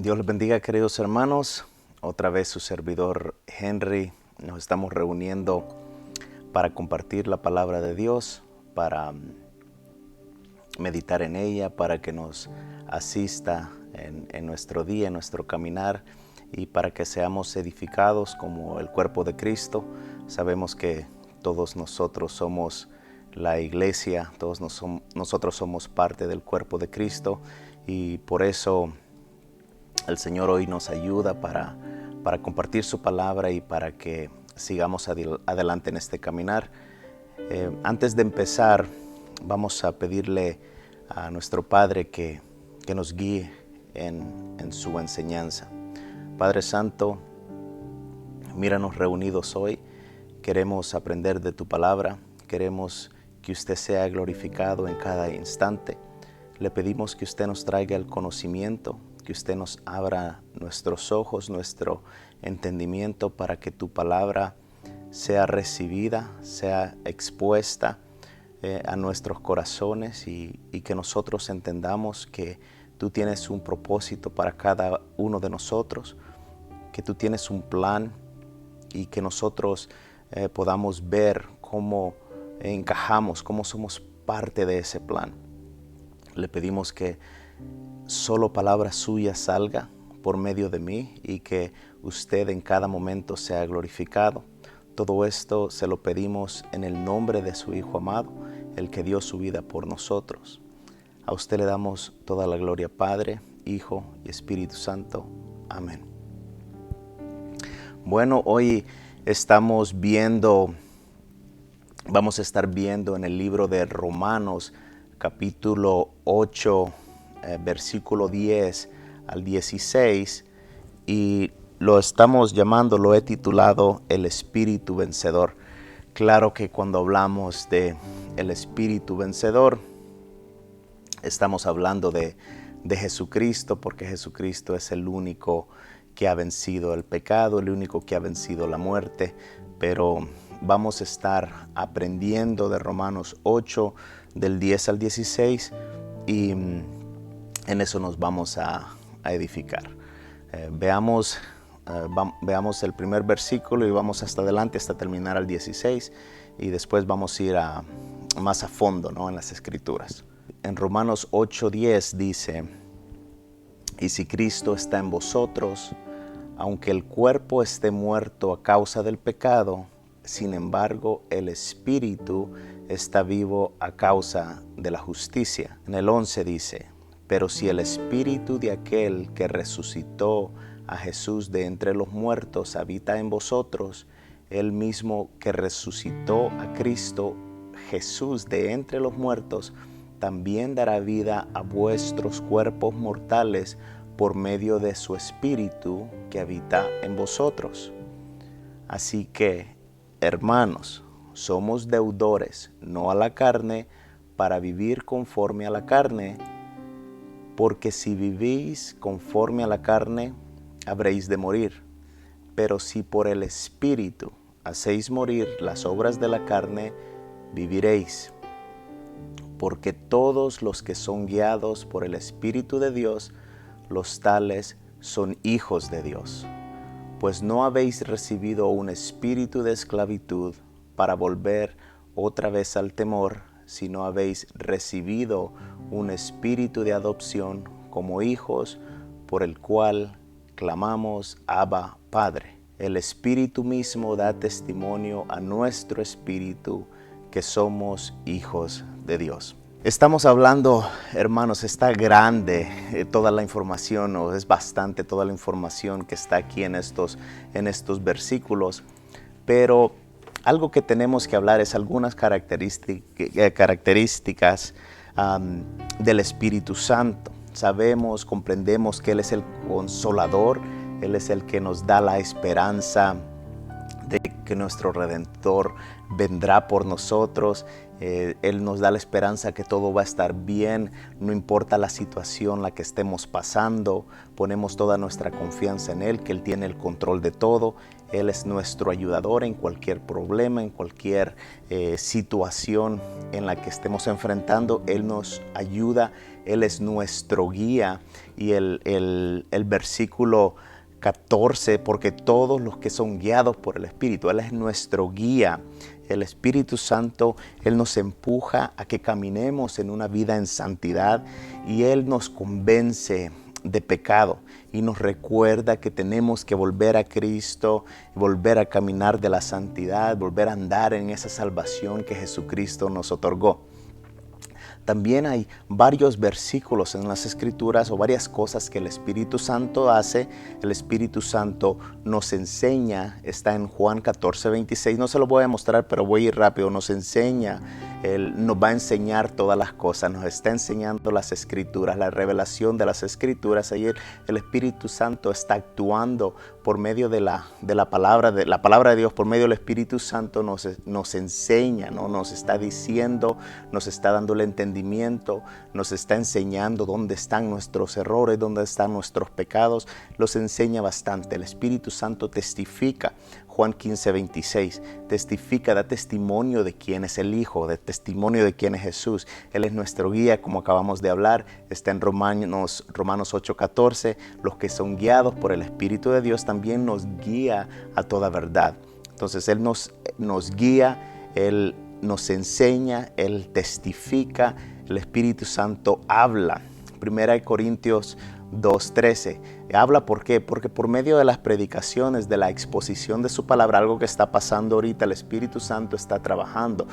Dios les bendiga, queridos hermanos. Otra vez su servidor Henry. Nos estamos reuniendo para compartir la palabra de Dios, para meditar en ella, para que nos asista en nuestro día, en nuestro caminar, y para que seamos edificados como el cuerpo de Cristo. Sabemos que todos nosotros somos la iglesia, todos nosotros somos parte del cuerpo de Cristo, y por eso el Señor hoy nos ayuda para compartir su palabra y para que sigamos adelante en este caminar. Antes de empezar, vamos a pedirle a nuestro Padre que nos guíe en su enseñanza. Padre Santo, míranos reunidos hoy. Queremos aprender de tu palabra. Queremos que usted sea glorificado en cada instante. Le pedimos que usted nos traiga el conocimiento, que usted nos abra nuestros ojos, nuestro entendimiento, para que tu palabra sea recibida, sea expuesta a nuestros corazones, y que nosotros entendamos que tú tienes un propósito para cada uno de nosotros, que tú tienes un plan, y que nosotros podamos ver cómo encajamos, cómo somos parte de ese plan. Le pedimos que solo palabra suya salga por medio de mí, y que usted en cada momento sea glorificado. Todo esto se lo pedimos en el nombre de su Hijo amado, el que dio su vida por nosotros. A usted le damos toda la gloria, Padre, Hijo y Espíritu Santo. Amén. Bueno, hoy vamos a estar viendo en el libro de Romanos, capítulo 8, versículo 10 al 16, y lo he titulado El Espíritu Vencedor. Claro que cuando hablamos de el Espíritu Vencedor, estamos hablando de Jesucristo, porque Jesucristo es el único que ha vencido el pecado, el único que ha vencido la muerte. Pero vamos a estar aprendiendo de Romanos 8, del 10 al 16, y en eso nos vamos a edificar. Veamos el primer versículo y vamos hasta adelante hasta terminar al 16, y después vamos a ir más a fondo, ¿no?, en las Escrituras. En Romanos 8:10 dice: y si Cristo está en vosotros, aunque el cuerpo esté muerto a causa del pecado, sin embargo el Espíritu está vivo a causa de la justicia. En el 11 dice: pero si el Espíritu de aquel que resucitó a Jesús de entre los muertos habita en vosotros, el mismo que resucitó a Cristo Jesús de entre los muertos, también dará vida a vuestros cuerpos mortales por medio de su Espíritu que habita en vosotros. Así que, hermanos, somos deudores, no a la carne, para vivir conforme a la carne, porque si vivís conforme a la carne, habréis de morir. Pero si por el Espíritu hacéis morir las obras de la carne, viviréis. Porque todos los que son guiados por el Espíritu de Dios, los tales son hijos de Dios. Pues no habéis recibido un espíritu de esclavitud para volver otra vez al temor, sino habéis recibido un espíritu de adopción como hijos, por el cual clamamos: Abba, Padre. El Espíritu mismo da testimonio a nuestro espíritu que somos hijos de Dios. Estamos hablando, hermanos, está grande toda la información, o es bastante toda la información que está aquí en estos versículos, pero algo que tenemos que hablar es algunas características del Espíritu Santo. Comprendemos que Él es el Consolador, Él es el que nos da la esperanza de que nuestro Redentor vendrá por nosotros. Él nos da la esperanza que todo va a estar bien, no importa la situación la que estemos pasando. Ponemos toda nuestra confianza en Él, que Él tiene el control de todo. Él es nuestro ayudador en cualquier problema, en cualquier situación en la que estemos enfrentando. Él nos ayuda, Él es nuestro guía, y el versículo 14, porque todos los que son guiados por el Espíritu, Él es nuestro guía. El Espíritu Santo, Él nos empuja a que caminemos en una vida en santidad y Él nos convence de pecado y nos recuerda que tenemos que volver a Cristo, volver a caminar de la santidad, volver a andar en esa salvación que Jesucristo nos otorgó. También hay varios versículos en las Escrituras o varias cosas que el Espíritu Santo hace. El Espíritu Santo nos enseña, está en Juan 14:26. No se lo voy a mostrar, pero voy a ir rápido. Nos enseña, Él nos va a enseñar todas las cosas. Nos está enseñando las Escrituras, la revelación de las Escrituras. Ahí el Espíritu Santo está actuando por medio de la palabra de Dios, por medio del Espíritu Santo nos enseña, ¿no? Nos está diciendo, nos está dando el entendimiento, nos está enseñando dónde están nuestros errores, dónde están nuestros pecados, los enseña bastante. El Espíritu Santo testifica, Juan 15:26, testifica, da testimonio de quién es el Hijo, de testimonio de quién es Jesús. Él es nuestro guía, como acabamos de hablar, está en Romanos 8:14, los que son guiados por el Espíritu de Dios también nos guía a toda verdad. Entonces Él nos guía, Él nos enseña, Él testifica, el Espíritu Santo habla. 1 Corintios 2:13. Habla, ¿por qué? Porque por medio de las predicaciones, de la exposición de su palabra, algo que está pasando ahorita, el Espíritu Santo está trabajando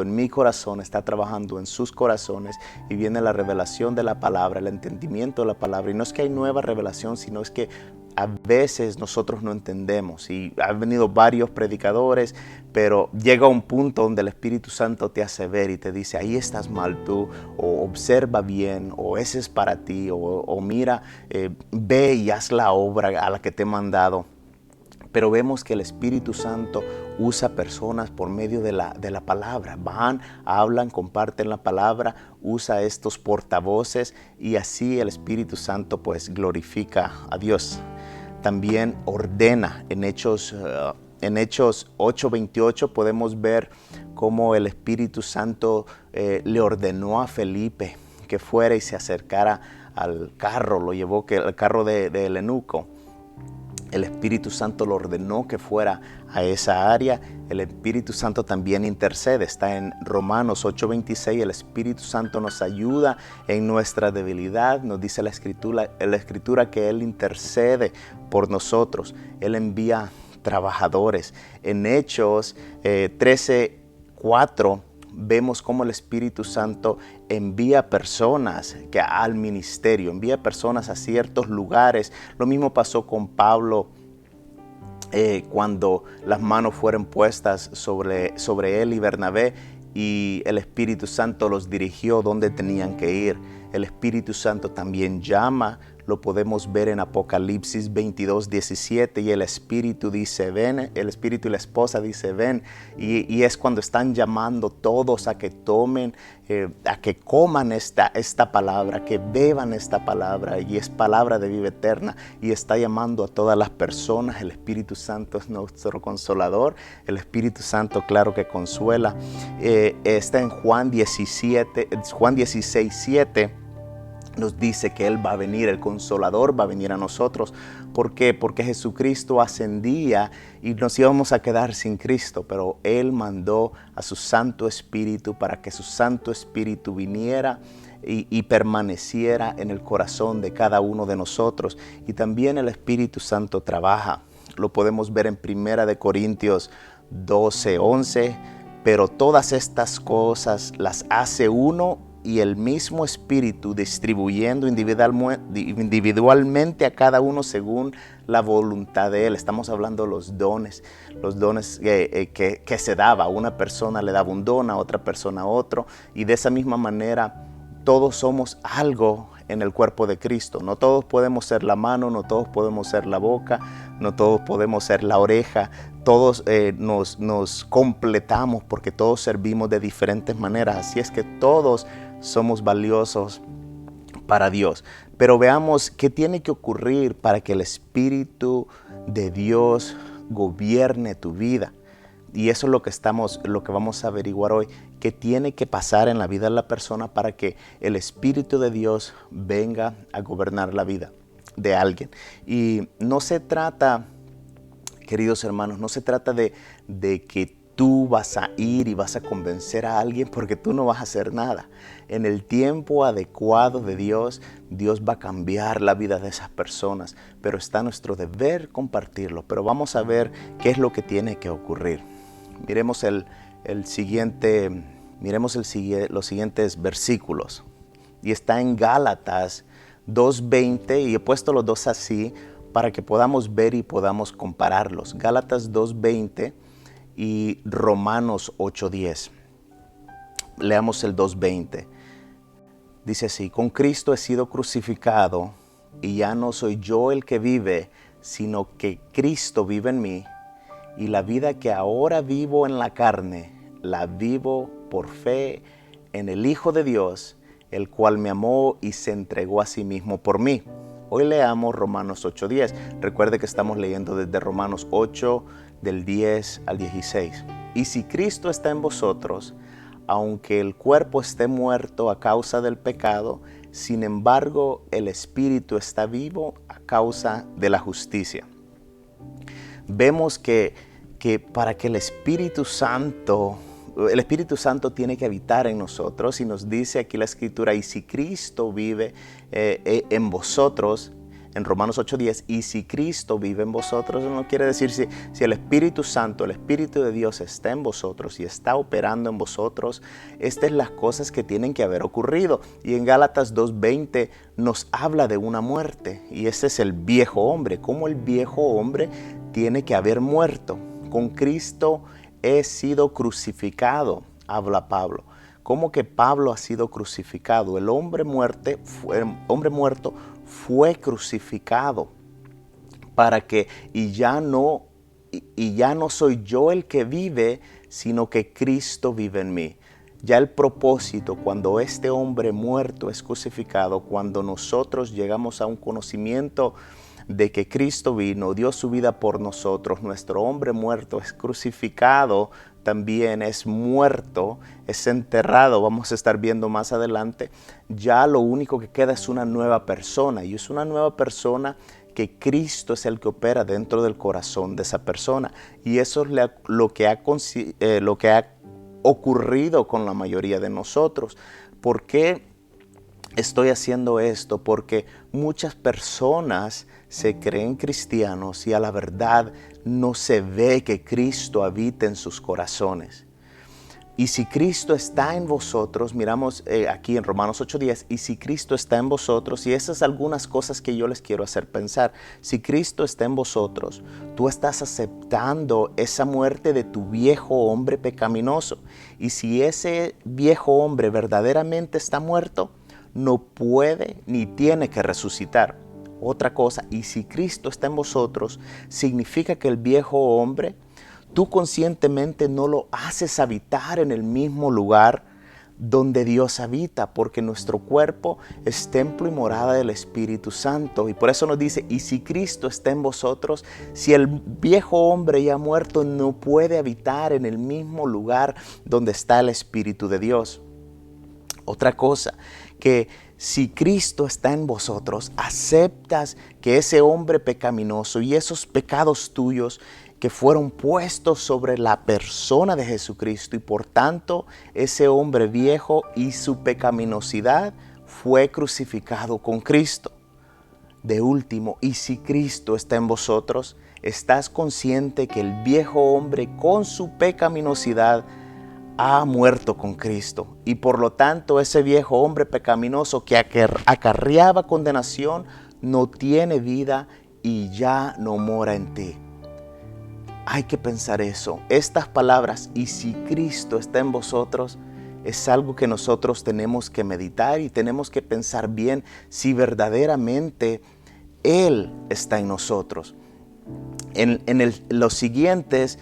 en mi corazón, está trabajando en sus corazones y viene la revelación de la palabra, el entendimiento de la palabra. Y no es que hay nueva revelación, sino es que a veces nosotros no entendemos y han venido varios predicadores, pero llega un punto donde el Espíritu Santo te hace ver y te dice, ahí estás mal tú, o observa bien, o ese es para ti, o mira, ve y haz la obra a la que te he mandado. Pero vemos que el Espíritu Santo usa personas por medio de la palabra. Van, hablan, comparten la palabra, usa estos portavoces y así el Espíritu Santo pues glorifica a Dios. También ordena. En Hechos 8:28 podemos ver cómo el Espíritu Santo le ordenó a Felipe que fuera y se acercara al carro, lo llevó al carro del eunuco. El Espíritu Santo lo ordenó que fuera a esa área. El Espíritu Santo también intercede. Está en Romanos 8:26. El Espíritu Santo nos ayuda en nuestra debilidad. Nos dice la Escritura que Él intercede por nosotros. Él envía trabajadores. En Hechos 13:4 vemos cómo el Espíritu Santo envía personas al ministerio, envía personas a ciertos lugares. Lo mismo pasó con Pablo cuando las manos fueron puestas sobre él y Bernabé y el Espíritu Santo los dirigió donde tenían que ir. El Espíritu Santo también llama. Lo podemos ver en Apocalipsis 22:17 y el Espíritu dice ven, el Espíritu y la esposa dice ven y es cuando están llamando todos a que tomen, a que coman esta palabra, que beban esta palabra y es palabra de vida eterna y está llamando a todas las personas. El Espíritu Santo es nuestro consolador, el Espíritu Santo claro que consuela. Está en Juan 16:7. Nos dice que Él va a venir, el Consolador va a venir a nosotros. ¿Por qué? Porque Jesucristo ascendía y nos íbamos a quedar sin Cristo, pero Él mandó a su Santo Espíritu para que su Santo Espíritu viniera y permaneciera en el corazón de cada uno de nosotros. Y también el Espíritu Santo trabaja. Lo podemos ver en 1 Corintios 12:11. Pero todas estas cosas las hace uno y el mismo Espíritu, distribuyendo individualmente a cada uno según la voluntad de Él. Estamos hablando de los dones que se daba. A una persona le daba un don, a otra persona otro. Y de esa misma manera todos somos algo en el cuerpo de Cristo. No todos podemos ser la mano, no todos podemos ser la boca, no todos podemos ser la oreja. Todos nos completamos porque todos servimos de diferentes maneras. Así es que todos somos valiosos para Dios. Pero veamos qué tiene que ocurrir para que el Espíritu de Dios gobierne tu vida. Y eso es lo que vamos a averiguar hoy, qué tiene que pasar en la vida de la persona para que el Espíritu de Dios venga a gobernar la vida de alguien. Y no se trata, queridos hermanos, no se trata de que tú vas a ir y vas a convencer a alguien, porque tú no vas a hacer nada. En el tiempo adecuado de Dios, Dios va a cambiar la vida de esas personas, pero está nuestro deber compartirlo. Pero vamos a ver qué es lo que tiene que ocurrir. Miremos los siguientes versículos. Y está en Gálatas 2:20, y he puesto los dos así para que podamos ver y podamos compararlos. Gálatas 2:20 y Romanos 8:10. Leamos el 2:20. Dice así: con Cristo he sido crucificado, y ya no soy yo el que vive, sino que Cristo vive en mí. Y la vida que ahora vivo en la carne, la vivo por fe en el Hijo de Dios, el cual me amó y se entregó a sí mismo por mí. Hoy leamos Romanos 8:10. Recuerde que estamos leyendo desde Romanos 8, del 10 al 16. Y si Cristo está en vosotros, aunque el cuerpo esté muerto a causa del pecado, sin embargo el Espíritu está vivo a causa de la justicia. Vemos que para que el Espíritu Santo tiene que habitar en nosotros, y nos dice aquí la Escritura: y si Cristo vive en vosotros, en Romanos 8:10, y si Cristo vive en vosotros, no quiere decir si el Espíritu Santo, el Espíritu de Dios está en vosotros y está operando en vosotros. Estas son las cosas que tienen que haber ocurrido. Y en Gálatas 2:20 nos habla de una muerte, y ese es el viejo hombre. Cómo el viejo hombre tiene que haber muerto. Con Cristo he sido crucificado, habla Pablo. ¿Cómo que Pablo ha sido crucificado? El hombre muerto fue crucificado para que ya no soy yo el que vive, sino que Cristo vive en mí. Ya el propósito, cuando este hombre muerto es crucificado, cuando nosotros llegamos a un conocimiento de que Cristo vino, dio su vida por nosotros, nuestro hombre muerto es crucificado, también es muerto, es enterrado, vamos a estar viendo más adelante. Ya lo único que queda es una nueva persona, y es una nueva persona que Cristo es el que opera dentro del corazón de esa persona. Y eso es lo que ha ocurrido con la mayoría de nosotros. ¿Por qué estoy haciendo esto? Porque muchas personas se creen cristianos y a la verdad no se ve que Cristo habita en sus corazones. Y si Cristo está en vosotros, miramos aquí en Romanos 8:10, y si Cristo está en vosotros, y esas son algunas cosas que yo les quiero hacer pensar. Si Cristo está en vosotros, tú estás aceptando esa muerte de tu viejo hombre pecaminoso. Y si ese viejo hombre verdaderamente está muerto, no puede ni tiene que resucitar. Otra cosa, y si Cristo está en vosotros, significa que el viejo hombre, tú conscientemente no lo haces habitar en el mismo lugar donde Dios habita, porque nuestro cuerpo es templo y morada del Espíritu Santo. Y por eso nos dice: y si Cristo está en vosotros, si el viejo hombre ya muerto no puede habitar en el mismo lugar donde está el Espíritu de Dios. Otra cosa, que si Cristo está en vosotros, aceptas que ese hombre pecaminoso y esos pecados tuyos que fueron puestos sobre la persona de Jesucristo, y por tanto ese hombre viejo y su pecaminosidad fue crucificado con Cristo. De último, y si Cristo está en vosotros, estás consciente que el viejo hombre con su pecaminosidad ha muerto con Cristo, y por lo tanto ese viejo hombre pecaminoso que acarreaba condenación no tiene vida y ya no mora en ti. Hay que pensar eso. Estas palabras, y si Cristo está en vosotros, es algo que nosotros tenemos que meditar y tenemos que pensar bien si verdaderamente Él está en nosotros. Los siguientes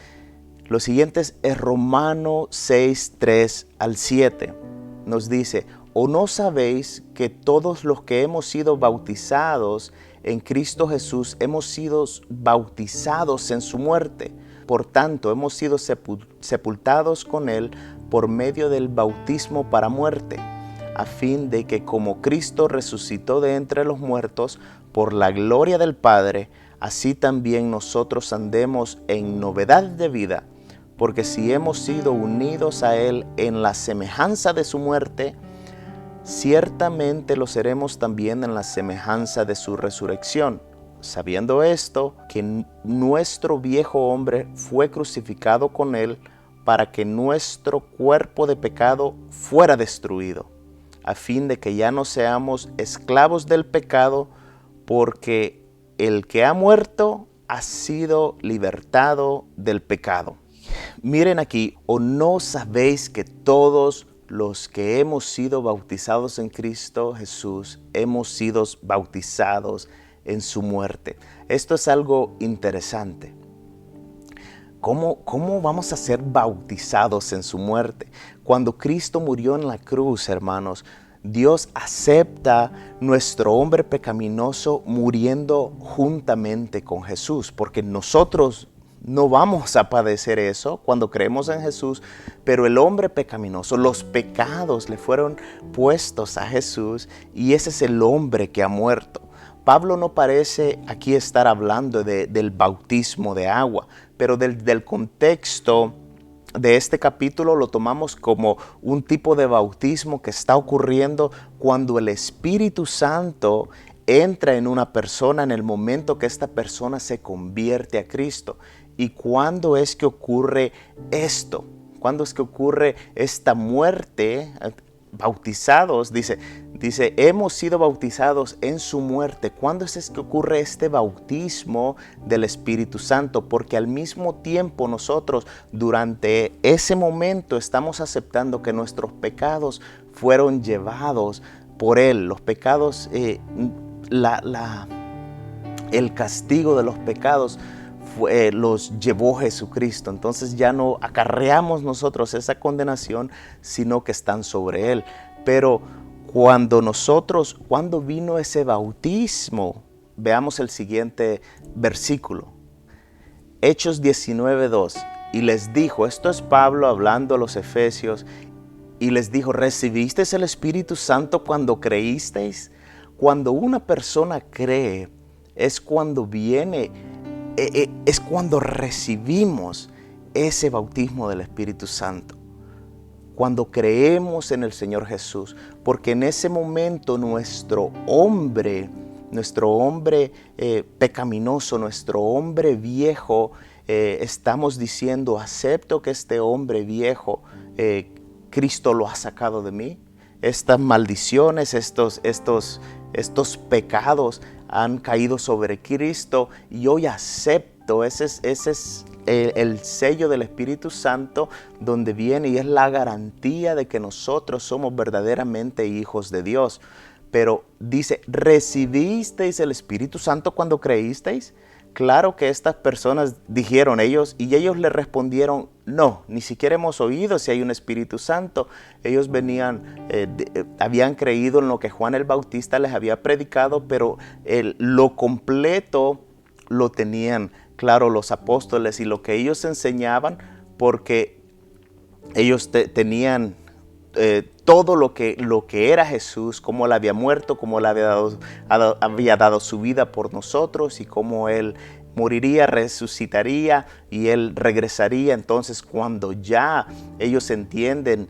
es Romanos 6, 3 al 7. Nos dice: ¿o no sabéis que todos los que hemos sido bautizados en Cristo Jesús hemos sido bautizados en su muerte? Por tanto, hemos sido sepultados con Él por medio del bautismo para muerte, a fin de que como Cristo resucitó de entre los muertos por la gloria del Padre, así también nosotros andemos en novedad de vida, porque si hemos sido unidos a Él en la semejanza de su muerte, ciertamente lo seremos también en la semejanza de su resurrección. Sabiendo esto, que nuestro viejo hombre fue crucificado con Él para que nuestro cuerpo de pecado fuera destruido, a fin de que ya no seamos esclavos del pecado, porque el que ha muerto ha sido libertado del pecado. Miren aquí, ¿o no sabéis que todos los que hemos sido bautizados en Cristo Jesús, hemos sido bautizados en su muerte? Esto es algo interesante. ¿Cómo vamos a ser bautizados en su muerte? Cuando Cristo murió en la cruz, hermanos, Dios acepta nuestro hombre pecaminoso muriendo juntamente con Jesús, porque nosotros no vamos a padecer eso cuando creemos en Jesús, pero el hombre pecaminoso, los pecados le fueron puestos a Jesús y ese es el hombre que ha muerto. Pablo no parece aquí estar hablando del bautismo de agua, pero del contexto de este capítulo lo tomamos como un tipo de bautismo que está ocurriendo cuando el Espíritu Santo entra en una persona en el momento que esta persona se convierte a Cristo. ¿Y cuándo es que ocurre esto? ¿Cuándo es que ocurre esta muerte? Bautizados, dice, hemos sido bautizados en su muerte. ¿Cuándo es que ocurre este bautismo del Espíritu Santo? Porque al mismo tiempo nosotros durante ese momento estamos aceptando que nuestros pecados fueron llevados por Él. Los pecados, el castigo de los pecados los llevó Jesucristo. Entonces ya no acarreamos nosotros esa condenación, sino que están sobre Él. Pero cuando vino ese bautismo, veamos el siguiente versículo. Hechos 19:2. Y les dijo, esto es Pablo hablando a los Efesios, y les dijo, ¿recibisteis el Espíritu Santo cuando creísteis? Cuando una persona cree, es cuando recibimos ese bautismo del Espíritu Santo. Cuando creemos en el Señor Jesús, porque en ese momento nuestro hombre pecaminoso, nuestro hombre viejo, estamos diciendo, acepto que este hombre viejo, Cristo lo ha sacado de mí. Estas maldiciones, estos pecados han caído sobre Cristo y hoy acepto. Ese es el sello del Espíritu Santo donde viene y es la garantía de que nosotros somos verdaderamente hijos de Dios. Pero dice, ¿recibisteis el Espíritu Santo cuando creísteis? Claro que estas personas dijeron ellos le respondieron, no, ni siquiera hemos oído si hay un Espíritu Santo. Ellos habían creído en lo que Juan el Bautista les había predicado, pero lo completo lo tenían claro los apóstoles y lo que ellos enseñaban, porque ellos tenían todo lo que era Jesús, cómo Él había muerto, cómo Él había dado su vida por nosotros y cómo Él moriría, resucitaría y Él regresaría. Entonces, cuando ya ellos entienden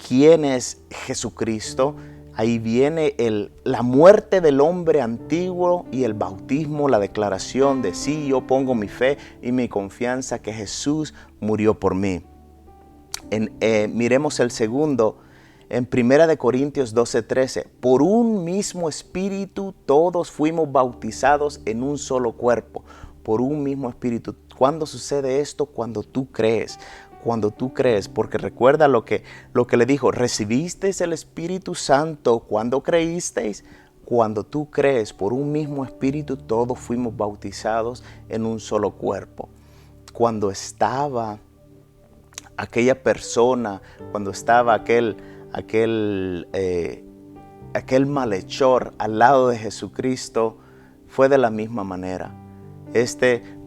quién es Jesucristo, ahí viene la muerte del hombre antiguo y el bautismo, la declaración de sí, yo pongo mi fe y mi confianza que Jesús murió por mí. Miremos el segundo, en 1 Corintios 12:13. Por un mismo espíritu todos fuimos bautizados en un solo cuerpo. Por un mismo espíritu. ¿Cuándo sucede esto? Cuando tú crees. Cuando tú crees, porque recuerda lo que le dijo, ¿recibisteis el Espíritu Santo cuando creísteis? Cuando tú crees, por un mismo espíritu todos fuimos bautizados en un solo cuerpo. Cuando estaba aquella persona, cuando estaba aquel malhechor al lado de Jesucristo, fue de la misma manera.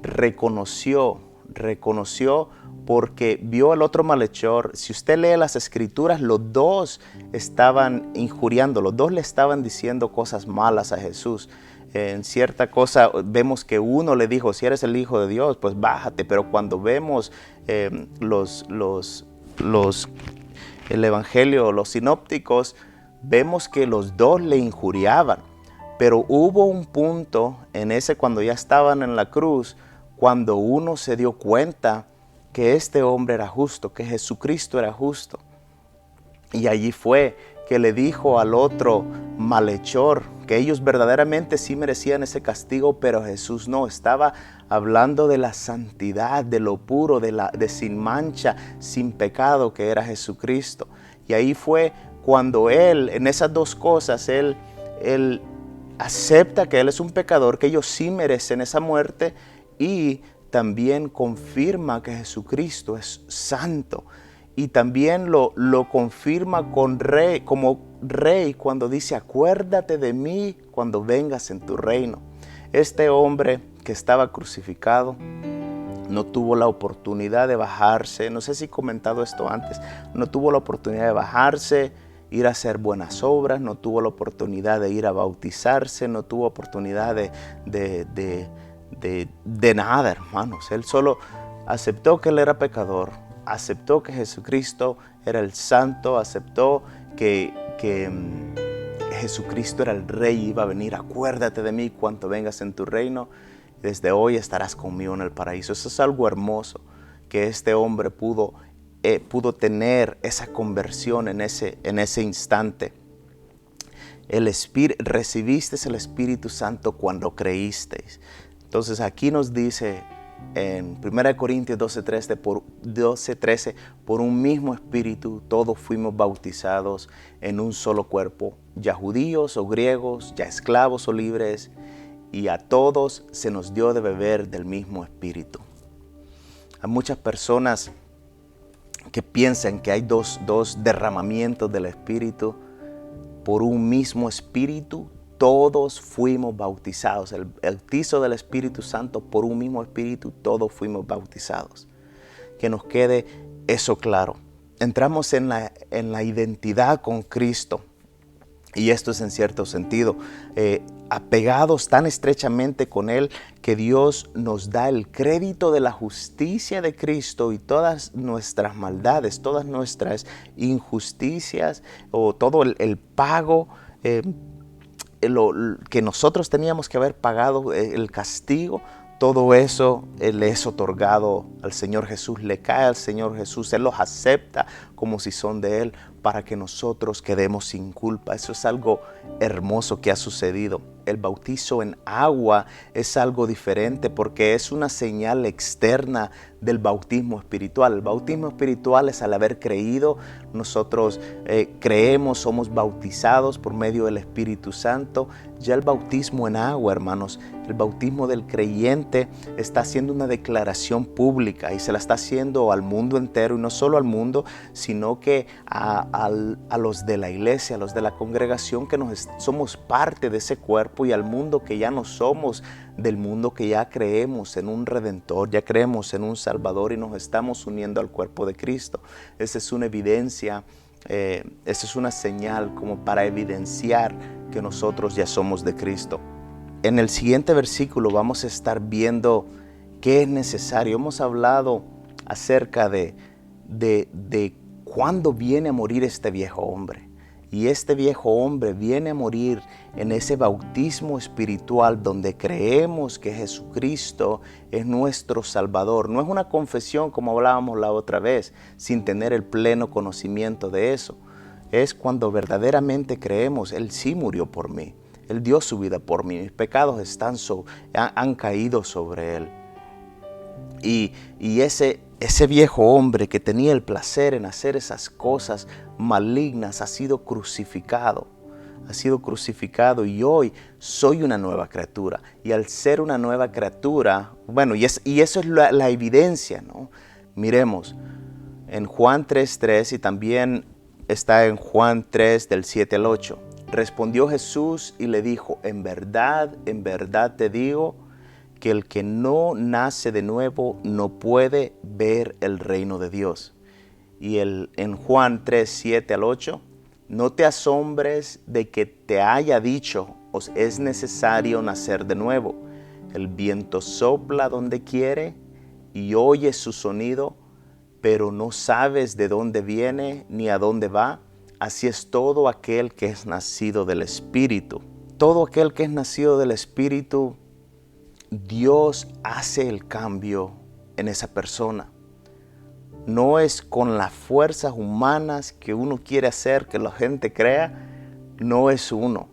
Reconoció reconoció porque vio al otro malhechor. Si usted lee las escrituras, los dos estaban injuriando, los dos le estaban diciendo cosas malas a Jesús. En cierta cosa vemos que uno le dijo, si eres el Hijo de Dios, pues bájate. Pero cuando vemos el Evangelio, los sinópticos, vemos que los dos le injuriaban. Pero hubo un punto en ese, cuando ya estaban en la cruz, cuando uno se dio cuenta que este hombre era justo, que Jesucristo era justo. Y allí fue que le dijo al otro malhechor que ellos verdaderamente sí merecían ese castigo, pero Jesús no. Estaba hablando de la santidad, de lo puro, de sin mancha, sin pecado que era Jesucristo. Y ahí fue cuando él, en esas dos cosas, él acepta que él es un pecador, que ellos sí merecen esa muerte, y también confirma que Jesucristo es santo. Y también lo confirma como rey cuando dice, acuérdate de mí cuando vengas en tu reino. Este hombre que estaba crucificado no tuvo la oportunidad de bajarse, no sé si he comentado esto antes, no tuvo la oportunidad de bajarse, ir a hacer buenas obras, no tuvo la oportunidad de ir a bautizarse, no tuvo oportunidad de nada, hermanos. Él solo aceptó que él era pecador, aceptó que Jesucristo era el santo, aceptó que Jesucristo era el rey, iba a venir. Acuérdate de mí cuando vengas en tu reino, desde hoy estarás conmigo en el paraíso. Eso es algo hermoso, que este hombre pudo tener esa conversión en ese instante. Recibiste el Espíritu Santo cuando creísteis. Entonces aquí nos dice en 1 Corintios 12:13, por un mismo Espíritu todos fuimos bautizados en un solo cuerpo, ya judíos o griegos, ya esclavos o libres, y a todos se nos dio de beber del mismo Espíritu. Hay muchas personas que piensan que hay dos derramamientos del Espíritu. Por un mismo Espíritu todos fuimos bautizados. El bautizo del Espíritu Santo, por un mismo Espíritu todos fuimos bautizados. Que nos quede eso claro. Entramos en la identidad con Cristo. Y esto es en cierto sentido, apegados tan estrechamente con Él, que Dios nos da el crédito de la justicia de Cristo, y todas nuestras maldades, todas nuestras injusticias, o todo el pago que nosotros teníamos que haber pagado, el castigo, todo eso le es otorgado al Señor Jesús, le cae al Señor Jesús. Él los acepta como si son de Él, para que nosotros quedemos sin culpa. Eso es algo hermoso que ha sucedido. El bautizo en agua es algo diferente, porque es una señal externa del bautismo espiritual. El bautismo espiritual es al haber creído. Nosotros creemos, somos bautizados por medio del Espíritu Santo. Ya el bautismo en agua, hermanos, el bautismo del creyente está haciendo una declaración pública, y se la está haciendo al mundo entero, y no solo al mundo, sino que a los de la iglesia, a los de la congregación, que somos parte de ese cuerpo, y al mundo que ya no somos del mundo, que ya creemos en un Redentor, ya creemos en un Salvador, y nos estamos uniendo al cuerpo de Cristo. Esa es una evidencia, esa es una señal como para evidenciar que nosotros ya somos de Cristo. En el siguiente versículo vamos a estar viendo qué es necesario. Hemos hablado acerca de cuándo viene a morir este viejo hombre. Y este viejo hombre viene a morir en ese bautismo espiritual, donde creemos que Jesucristo es nuestro Salvador. No es una confesión como hablábamos la otra vez, sin tener el pleno conocimiento de eso. Es cuando verdaderamente creemos, Él sí murió por mí. Él dio su vida por mí. Mis pecados han caído sobre Él. Y ese viejo hombre que tenía el placer en hacer esas cosas malignas ha sido crucificado. Ha sido crucificado, y hoy soy una nueva criatura. Y al ser una nueva criatura, bueno, y eso es la evidencia, ¿no? Miremos en Juan 3:3, y también está en Juan 3 del 7 al 8. Respondió Jesús y le dijo, en verdad te digo, que el que no nace de nuevo no puede ver el reino de Dios. Y en Juan 3, 7 al 8, no te asombres de que te haya dicho, os es necesario nacer de nuevo. El viento sopla donde quiere y oyes su sonido, pero no sabes de dónde viene ni a dónde va. Así es todo aquel que es nacido del Espíritu. Todo aquel que es nacido del Espíritu, Dios hace el cambio en esa persona. No es con las fuerzas humanas que uno quiere hacer que la gente crea, no es uno,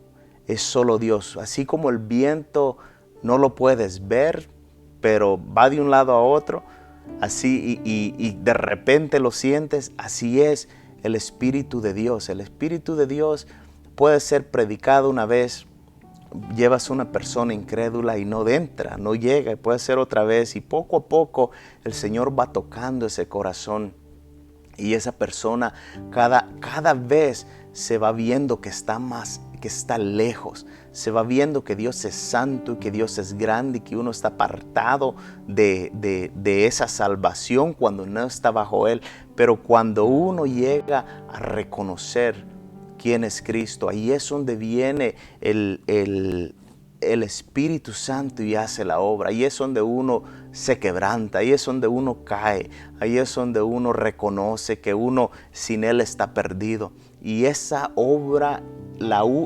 es solo Dios. Así como el viento no lo puedes ver, pero va de un lado a otro, así y de repente lo sientes, así es el Espíritu de Dios. El Espíritu de Dios puede ser predicado una vez, llevas a una persona incrédula y no entra, no llega, y puede ser otra vez, y poco a poco el Señor va tocando ese corazón y esa persona cada vez se va viendo que está lejos, se va viendo que Dios es santo y que Dios es grande y que uno está apartado de esa salvación cuando no está bajo Él. Pero cuando uno llega a reconocer quién es Cristo, ahí es donde viene el Espíritu Santo y hace la obra. Ahí es donde uno se quebranta, ahí es donde uno cae, ahí es donde uno reconoce que uno sin Él está perdido. Y esa obra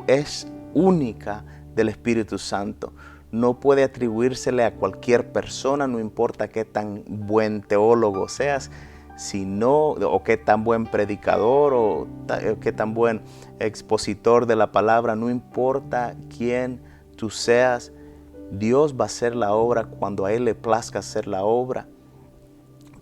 es única del Espíritu Santo. No puede atribuírsele a cualquier persona, no importa qué tan buen teólogo seas, o qué tan buen predicador o qué tan buen expositor de la palabra, no importa quién tú seas, Dios va a hacer la obra cuando a Él le plazca hacer la obra.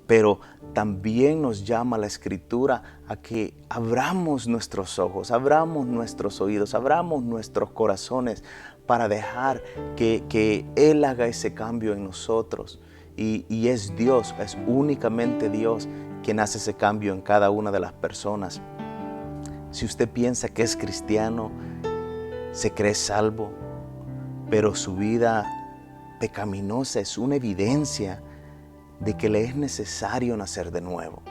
Pero también nos llama la Escritura a que abramos nuestros ojos, abramos nuestros oídos, abramos nuestros corazones para dejar que Él haga ese cambio en nosotros. Y es Dios, es únicamente Dios quien hace ese cambio en cada una de las personas. Si usted piensa que es cristiano, se cree salvo, pero su vida pecaminosa es una evidencia de que le es necesario nacer de nuevo.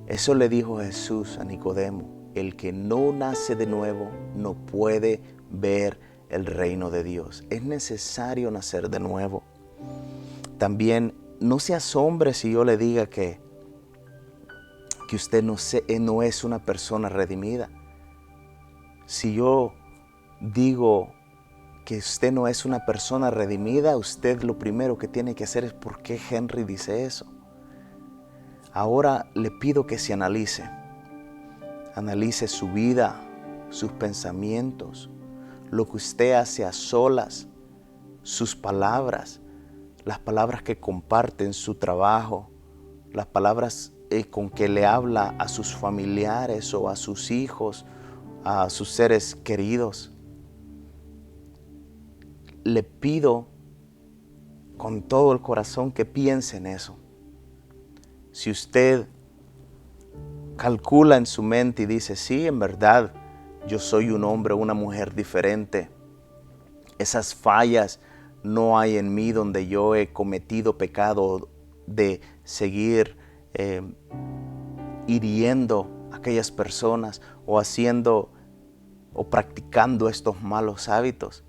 Eso le dijo Jesús a Nicodemo: el que no nace de nuevo no puede ver el reino de Dios. Es necesario nacer de nuevo. También no se asombre si yo le diga que usted no es una persona redimida. Si yo digo que usted no es una persona redimida, usted lo primero que tiene que hacer es: ¿por qué Henry dice eso? Ahora le pido que se analice su vida, sus pensamientos, lo que usted hace a solas, sus palabras, las palabras que comparte en su trabajo, las palabras con que le habla a sus familiares o a sus hijos, a sus seres queridos. Le pido con todo el corazón que piense en eso. Si usted calcula en su mente y dice: sí, en verdad, yo soy un hombre o una mujer diferente, esas fallas no hay en mí donde yo he cometido pecado de seguir hiriendo a aquellas personas o haciendo o practicando estos malos hábitos.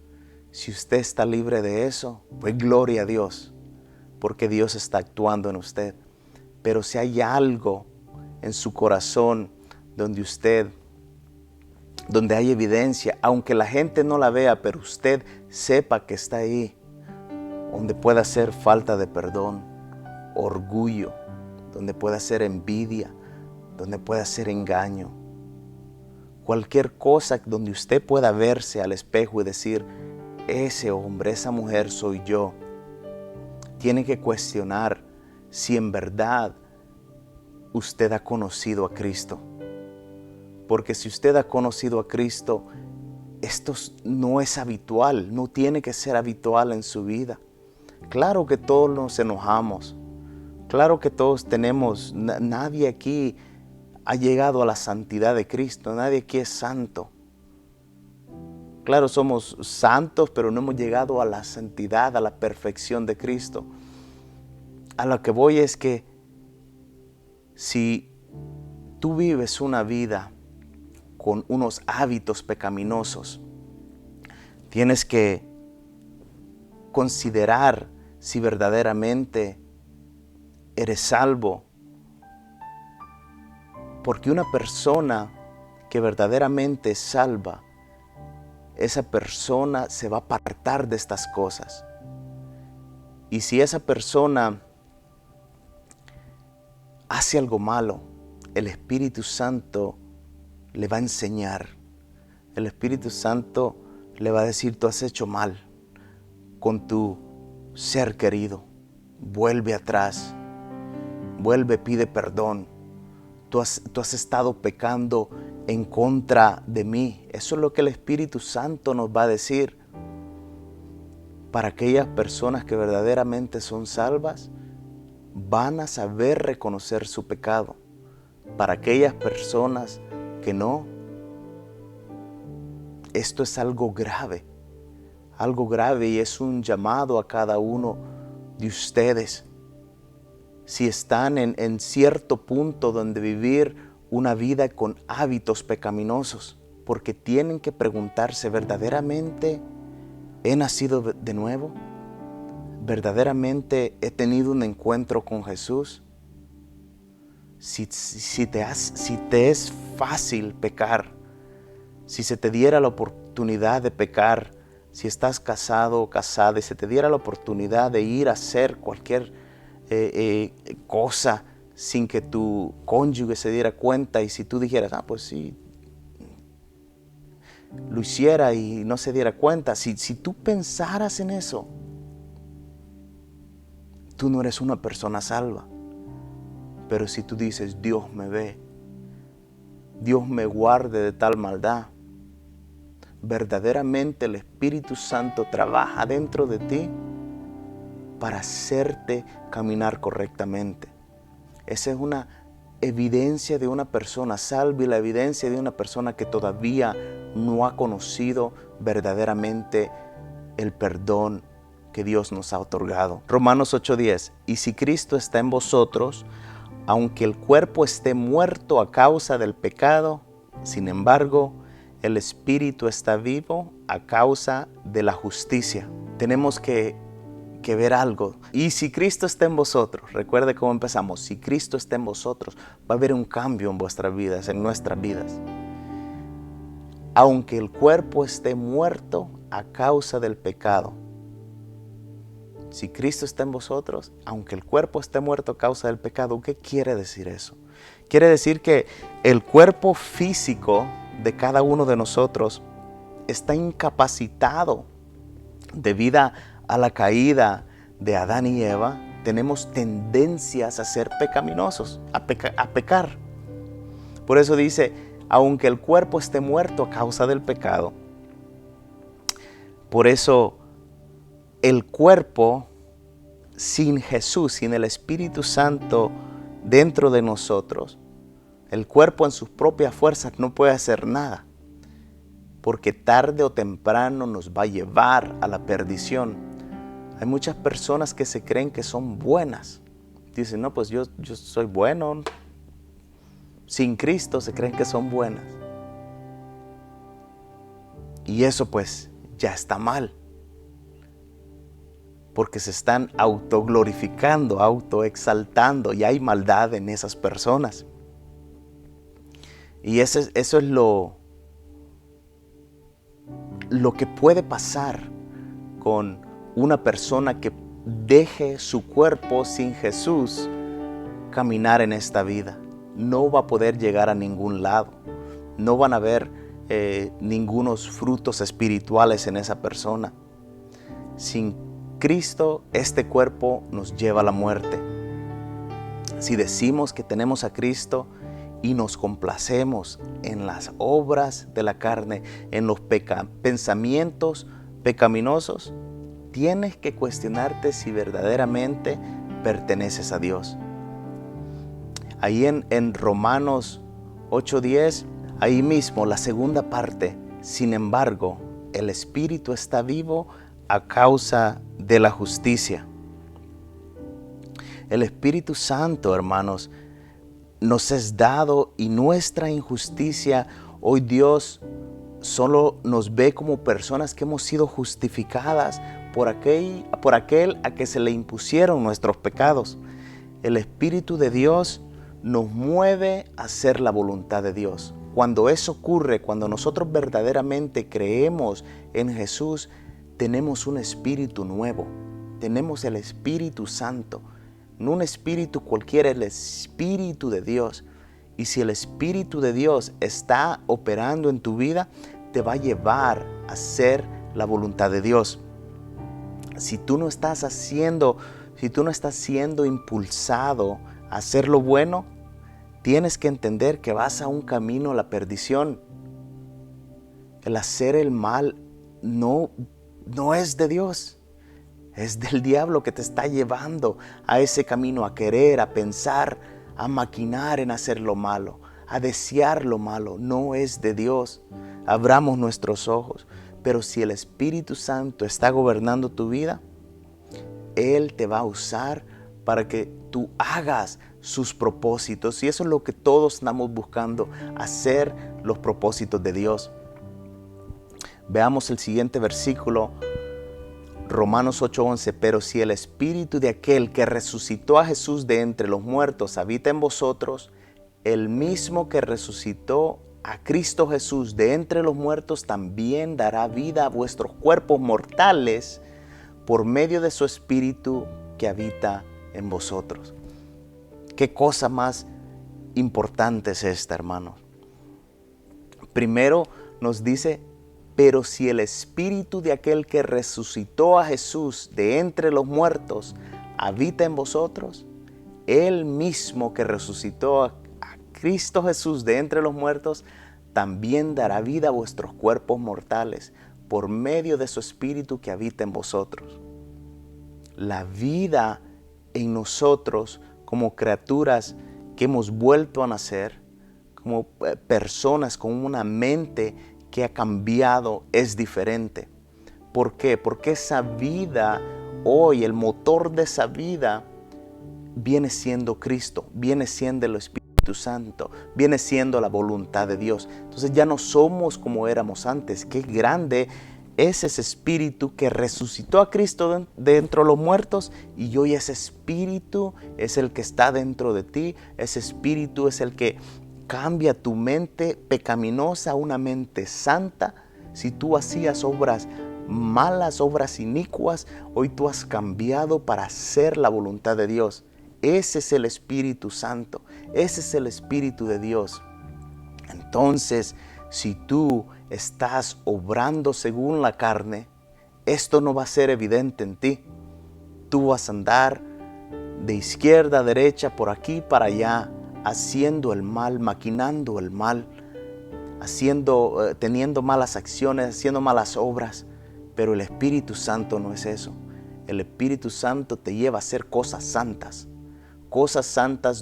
Si usted está libre de eso, pues gloria a Dios, porque Dios está actuando en usted. Pero si hay algo en su corazón donde hay evidencia, aunque la gente no la vea, pero usted sepa que está ahí, donde pueda ser falta de perdón, orgullo, donde pueda ser envidia, donde pueda ser engaño, cualquier cosa donde usted pueda verse al espejo y decir: ese hombre, esa mujer soy yo, tiene que cuestionar si en verdad usted ha conocido a Cristo. Porque si usted ha conocido a Cristo, esto no es habitual, no tiene que ser habitual en su vida. Claro que todos nos enojamos, claro que todos tenemos, nadie aquí ha llegado a la santidad de Cristo, nadie aquí es santo. Claro, somos santos, pero no hemos llegado a la santidad, a la perfección de Cristo. A lo que voy es que si tú vives una vida con unos hábitos pecaminosos, tienes que considerar si verdaderamente eres salvo. Porque una persona que verdaderamente es salva, esa persona se va a apartar de estas cosas. Y si esa persona hace algo malo, el Espíritu Santo le va a enseñar. El Espíritu Santo le va a decir: tú has hecho mal con tu ser querido. Vuelve atrás. Vuelve, pide perdón. Tú has estado pecando en contra de mí. Eso es lo que el Espíritu Santo nos va a decir. Para aquellas personas que verdaderamente son salvas, van a saber reconocer su pecado. Para aquellas personas que no, esto es algo grave y es un llamado a cada uno de ustedes. Si están en cierto punto donde vivir una vida con hábitos pecaminosos, porque tienen que preguntarse: ¿verdaderamente he nacido de nuevo? ¿Verdaderamente he tenido un encuentro con Jesús? Si te es fácil pecar, si se te diera la oportunidad de pecar, si estás casado o casada y se te diera la oportunidad de ir a hacer cualquier cosa sin que tu cónyuge se diera cuenta, y si tú dijeras: pues sí, lo hiciera y no se diera cuenta, si tú pensaras en eso, tú no eres una persona salva. Pero si tú dices: Dios me ve, Dios me guarde de tal maldad, verdaderamente el Espíritu Santo trabaja dentro de ti para hacerte caminar correctamente. Esa es una evidencia de una persona salva y la evidencia de una persona que todavía no ha conocido verdaderamente el perdón que Dios nos ha otorgado. Romanos 8:10: y si Cristo está en vosotros, aunque el cuerpo esté muerto a causa del pecado, sin embargo, el espíritu está vivo a causa de la justicia. Tenemos que ver algo. Y si Cristo está en vosotros, recuerde cómo empezamos: si Cristo está en vosotros, va a haber un cambio en vuestras vidas, en nuestras vidas. Aunque el cuerpo esté muerto a causa del pecado. Si Cristo está en vosotros, aunque el cuerpo esté muerto a causa del pecado. ¿Qué quiere decir eso? Quiere decir que el cuerpo físico de cada uno de nosotros está incapacitado debido a la caída de Adán y Eva. Tenemos tendencias a ser pecaminosos, a pecar. Por eso dice: aunque el cuerpo esté muerto a causa del pecado. Por eso el cuerpo sin Jesús, sin el Espíritu Santo dentro de nosotros, el cuerpo en sus propias fuerzas no puede hacer nada, porque tarde o temprano nos va a llevar a la perdición. Hay muchas personas que se creen que son buenas. Dicen: no, pues yo soy bueno. Sin Cristo se creen que son buenas. Y eso pues ya está mal. Porque se están autoglorificando, autoexaltando, y hay maldad en esas personas. Y eso es lo que puede pasar con una persona que deje su cuerpo sin Jesús caminar en esta vida. No va a poder llegar a ningún lado. No van a haber ningunos frutos espirituales en esa persona. Sin Cristo, este cuerpo nos lleva a la muerte. Si decimos que tenemos a Cristo y nos complacemos en las obras de la carne, en los pensamientos pecaminosos, tienes que cuestionarte si verdaderamente perteneces a Dios. Ahí en Romanos 8:10, ahí mismo la segunda parte: sin embargo, el Espíritu está vivo a causa de la justicia. El Espíritu Santo, hermanos, nos es dado, y nuestra injusticia, hoy Dios solo nos ve como personas que hemos sido justificadas por aquel a que se le impusieron nuestros pecados. El Espíritu de Dios nos mueve a hacer la voluntad de Dios. Cuando eso ocurre, cuando nosotros verdaderamente creemos en Jesús, tenemos un espíritu nuevo, tenemos el Espíritu Santo, no un espíritu cualquiera, el Espíritu de Dios. Y si el Espíritu de Dios está operando en tu vida, te va a llevar a hacer la voluntad de Dios. Si tú no estás siendo impulsado a hacer lo bueno, tienes que entender que vas a un camino a la perdición. El hacer el mal no es de Dios. Es del diablo que te está llevando a ese camino, a querer, a pensar, a maquinar en hacer lo malo, a desear lo malo. No es de Dios. Abramos nuestros ojos. Pero si el Espíritu Santo está gobernando tu vida, Él te va a usar para que tú hagas sus propósitos. Y eso es lo que todos estamos buscando, hacer los propósitos de Dios. Veamos el siguiente versículo, Romanos 8:11. Pero si el Espíritu de aquel que resucitó a Jesús de entre los muertos habita en vosotros, el mismo que resucitó a Cristo Jesús de entre los muertos también dará vida a vuestros cuerpos mortales por medio de su Espíritu que habita en vosotros. ¿Qué cosa más importante es esta, hermanos? Primero nos dice, pero si el Espíritu de aquel que resucitó a Jesús de entre los muertos habita en vosotros, Él mismo que resucitó a Cristo Jesús de entre los muertos, también dará vida a vuestros cuerpos mortales por medio de su Espíritu que habita en vosotros. La vida en nosotros como criaturas que hemos vuelto a nacer, como personas con una mente que ha cambiado, es diferente. ¿Por qué? Porque esa vida hoy, el motor de esa vida, viene siendo Cristo, viene siendo el Espíritu Santo, viene siendo la voluntad de Dios. Entonces ya no somos como éramos antes. Qué grande es ese Espíritu que resucitó a Cristo de entre los muertos, y hoy ese Espíritu es el que está dentro de ti. Ese Espíritu es el que cambia tu mente pecaminosa a una mente santa. Si tú hacías obras malas, obras inicuas, hoy tú has cambiado para hacer la voluntad de Dios. Ese es el Espíritu Santo, ese es el Espíritu de Dios. Entonces, si tú estás obrando según la carne, esto no va a ser evidente en ti. Tú vas a andar de izquierda a derecha, por aquí, para allá, haciendo el mal, maquinando el mal, teniendo malas acciones, haciendo malas obras. Pero el Espíritu Santo no es eso. El Espíritu Santo te lleva a hacer cosas santas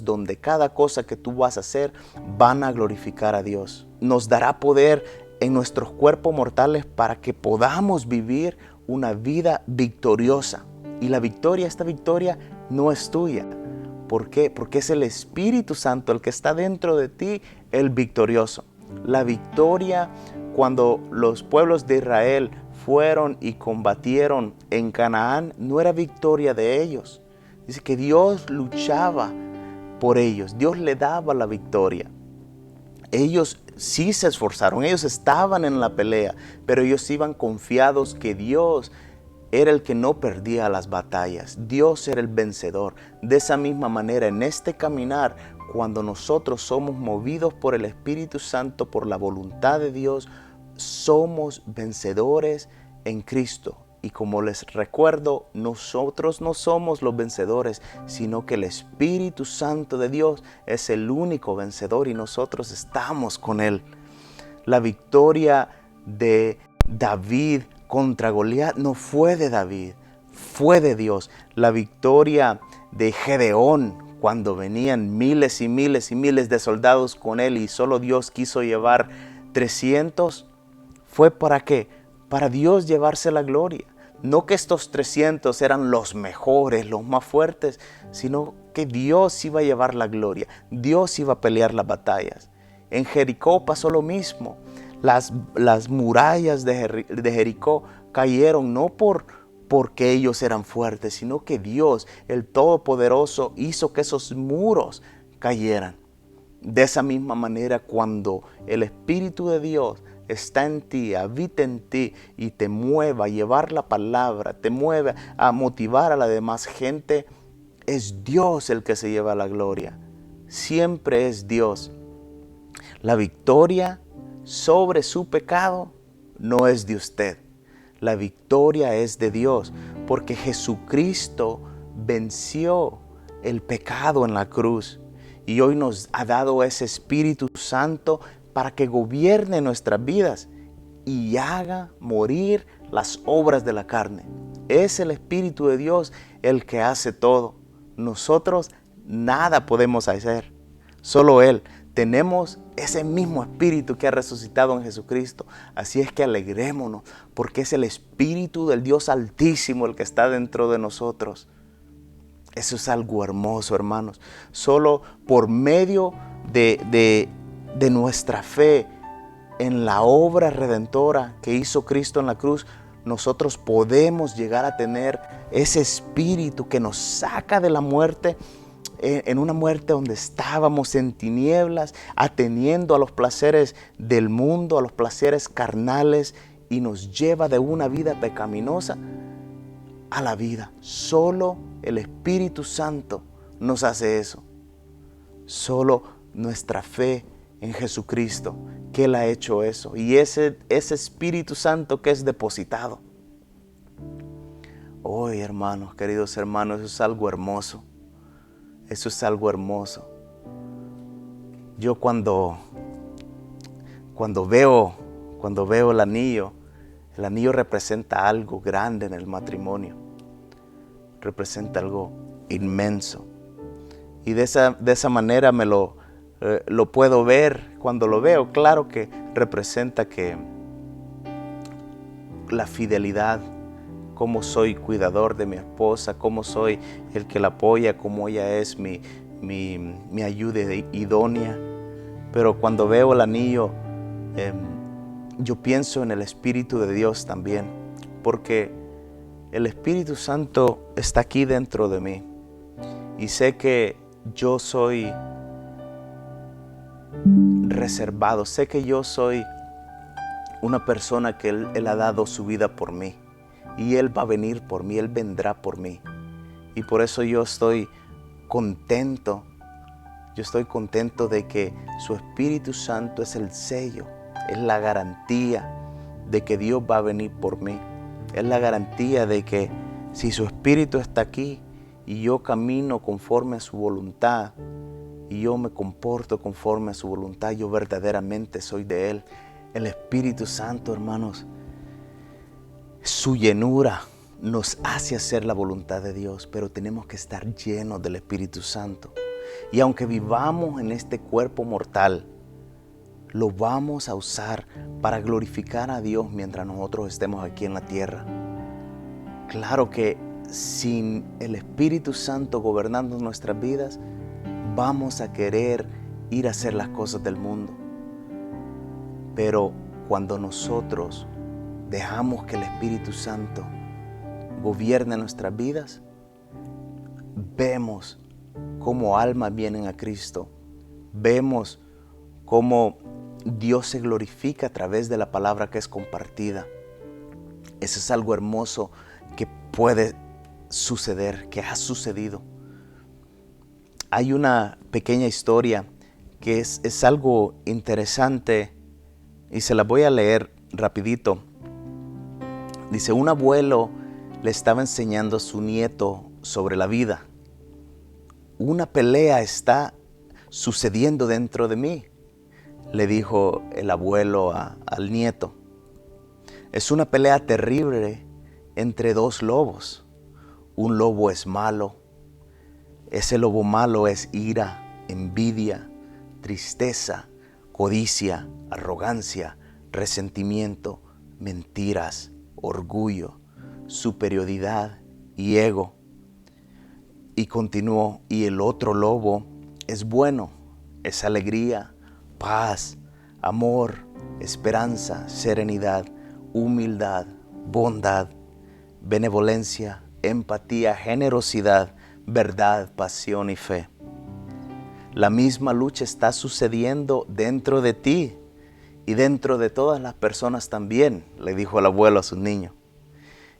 donde cada cosa que tú vas a hacer van a glorificar a Dios. Nos dará poder en nuestros cuerpos mortales para que podamos vivir una vida victoriosa. Y esta victoria no es tuya. ¿Por qué? Porque es el Espíritu Santo el que está dentro de ti, el victorioso. La victoria, cuando los pueblos de Israel fueron y combatieron en Canaán, no era victoria de ellos. Dice que Dios luchaba por ellos, Dios le daba la victoria. Ellos sí se esforzaron, ellos estaban en la pelea, pero ellos iban confiados que Dios era el que no perdía las batallas. Dios era el vencedor. De esa misma manera, en este caminar, cuando nosotros somos movidos por el Espíritu Santo, por la voluntad de Dios, somos vencedores en Cristo. Y como les recuerdo, nosotros no somos los vencedores, sino que el Espíritu Santo de Dios es el único vencedor y nosotros estamos con Él. La victoria de David contra Goliat no fue de David, fue de Dios. La victoria de Gedeón, cuando venían miles y miles y miles de soldados con él y solo Dios quiso llevar 300, ¿fue para qué? para Dios llevarse la gloria. No que estos 300 eran los mejores, los más fuertes, sino que Dios iba a llevar la gloria. Dios iba a pelear las batallas. En Jericó pasó lo mismo. Las murallas de Jericó cayeron no porque ellos eran fuertes, sino que Dios, el Todopoderoso, hizo que esos muros cayeran. De esa misma manera, cuando el Espíritu de Dios está en ti, habita en ti y te mueve a llevar la palabra, te mueve a motivar a la demás gente, es Dios el que se lleva la gloria. Siempre es Dios. La victoria sobre su pecado no es de usted. La victoria es de Dios, porque Jesucristo venció el pecado en la cruz y hoy nos ha dado ese Espíritu Santo para que gobierne nuestras vidas y haga morir las obras de la carne. Es el Espíritu de Dios el que hace todo. Nosotros nada podemos hacer, solo Él. Tenemos ese mismo Espíritu que ha resucitado en Jesucristo. Así es que alegrémonos, porque es el Espíritu del Dios Altísimo el que está dentro de nosotros. Eso es algo hermoso, hermanos. Solo por medio de nuestra fe en la obra redentora que hizo Cristo en la cruz, nosotros podemos llegar a tener ese Espíritu que nos saca de la muerte, en una muerte donde estábamos en tinieblas, atendiendo a los placeres del mundo, a los placeres carnales, y nos lleva de una vida pecaminosa a la vida. Solo el Espíritu Santo nos hace eso. Solo nuestra fe en Jesucristo, que Él ha hecho eso. Y ese Espíritu Santo que es depositado. Hoy, hermanos, queridos hermanos, eso es algo hermoso. Eso es algo hermoso. Yo cuando veo el anillo representa algo grande en el matrimonio. Representa algo inmenso. Y de esa manera lo puedo ver cuando lo veo. Claro que representa que la fidelidad, cómo soy cuidador de mi esposa, cómo soy el que la apoya, cómo ella es mi ayuda idónea. Pero cuando veo el anillo, yo pienso en el Espíritu de Dios también, porque el Espíritu Santo está aquí dentro de mí y sé que yo soy reservado, sé que yo soy una persona que Él ha dado su vida por mí. Y Él va a venir por mí, Él vendrá por mí. Y por eso yo estoy contento. Yo estoy contento de que su Espíritu Santo es el sello, es la garantía de que Dios va a venir por mí. Es la garantía de que si su Espíritu está aquí y yo camino conforme a su voluntad y yo me comporto conforme a su voluntad, yo verdaderamente soy de Él. El Espíritu Santo, hermanos, su llenura nos hace hacer la voluntad de Dios, pero tenemos que estar llenos del Espíritu Santo. Y aunque vivamos en este cuerpo mortal, lo vamos a usar para glorificar a Dios mientras nosotros estemos aquí en la tierra. Claro que sin el Espíritu Santo gobernando nuestras vidas, vamos a querer ir a hacer las cosas del mundo. Pero cuando nosotros dejamos que el Espíritu Santo gobierne nuestras vidas, vemos cómo almas vienen a Cristo, vemos cómo Dios se glorifica a través de la palabra que es compartida. Eso es algo hermoso que puede suceder, que ha sucedido. Hay una pequeña historia que es algo interesante y se la voy a leer rapidito. Dice, un abuelo le estaba enseñando a su nieto sobre la vida. Una pelea está sucediendo dentro de mí, le dijo el abuelo al nieto. Es una pelea terrible entre dos lobos. Un lobo es malo. Ese lobo malo es ira, envidia, tristeza, codicia, arrogancia, resentimiento, mentiras, orgullo, superioridad y ego. Y continuó, y el otro lobo es bueno, es alegría, paz, amor, esperanza, serenidad, humildad, bondad, benevolencia, empatía, generosidad, verdad, pasión y fe. La misma lucha está sucediendo dentro de ti y dentro de todas las personas también, le dijo el abuelo a su niño.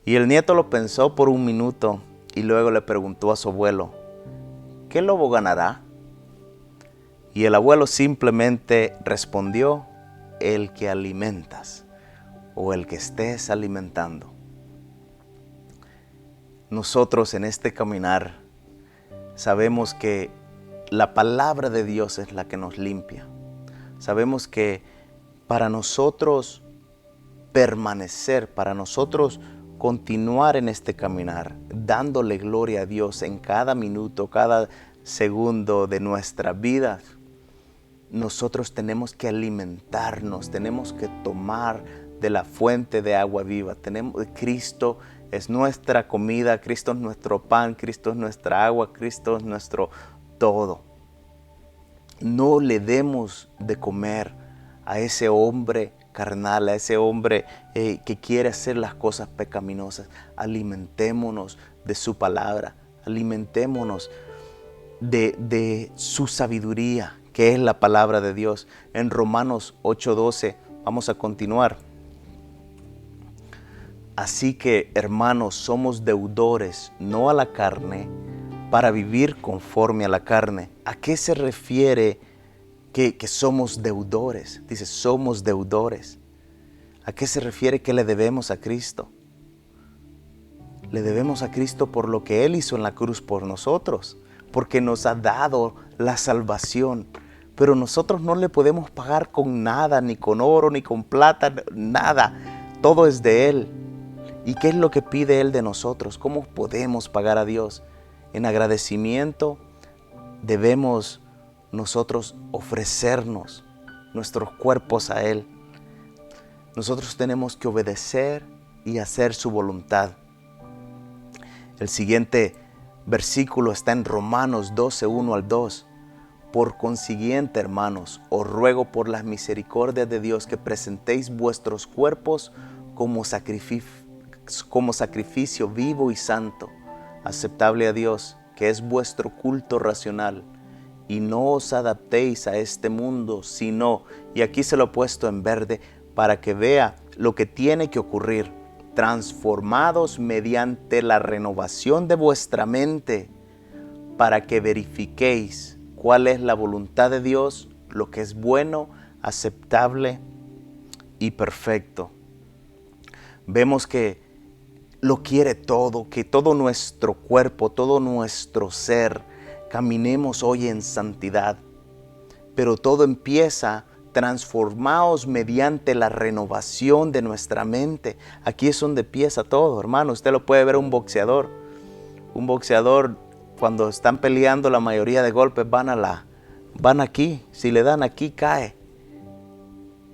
Y el nieto lo pensó por un minuto y luego le preguntó a su abuelo, ¿qué lobo ganará? Y el abuelo simplemente respondió, el que alimentas o el que estés alimentando. Nosotros en este caminar sabemos que la palabra de Dios es la que nos limpia. Sabemos que para nosotros permanecer, para nosotros continuar en este caminar, dándole gloria a Dios en cada minuto, cada segundo de nuestra vida, nosotros tenemos que alimentarnos, tenemos que tomar de la fuente de agua viva. Cristo es nuestra comida, Cristo es nuestro pan, Cristo es nuestra agua, Cristo es nuestro todo. No le demos de comer a ese hombre carnal, a ese hombre que quiere hacer las cosas pecaminosas. Alimentémonos de su palabra, alimentémonos de su sabiduría, que es la palabra de Dios. En Romanos 8:12, vamos a continuar. Así que, hermanos, somos deudores, no a la carne, para vivir conforme a la carne. ¿A qué se refiere que somos deudores? Dice, somos deudores. ¿A qué se refiere que le debemos a Cristo? Le debemos a Cristo por lo que Él hizo en la cruz por nosotros, porque nos ha dado la salvación. Pero nosotros no le podemos pagar con nada, ni con oro, ni con plata, nada. Todo es de Él. ¿Y qué es lo que pide Él de nosotros? ¿Cómo podemos pagar a Dios? En agradecimiento debemos nosotros ofrecernos nuestros cuerpos a Él. Nosotros tenemos que obedecer y hacer su voluntad. El siguiente versículo está en Romanos 12:1-2. Por consiguiente, hermanos, os ruego por las misericordias de Dios que presentéis vuestros cuerpos como sacrificio vivo y santo, aceptable a Dios, que es vuestro culto racional. Y no os adaptéis a este mundo, sino, y aquí se lo he puesto en verde para que vea lo que tiene que ocurrir, transformados mediante la renovación de vuestra mente, para que verifiquéis cuál es la voluntad de Dios, lo que es bueno, aceptable y perfecto. Vemos que lo quiere todo, que todo nuestro cuerpo, todo nuestro ser, caminemos hoy en santidad. Pero todo empieza transformados mediante la renovación de nuestra mente. Aquí es donde empieza todo, hermano. Usted lo puede ver un boxeador. Un boxeador, cuando están peleando, la mayoría de golpes van aquí. Si le dan aquí, cae.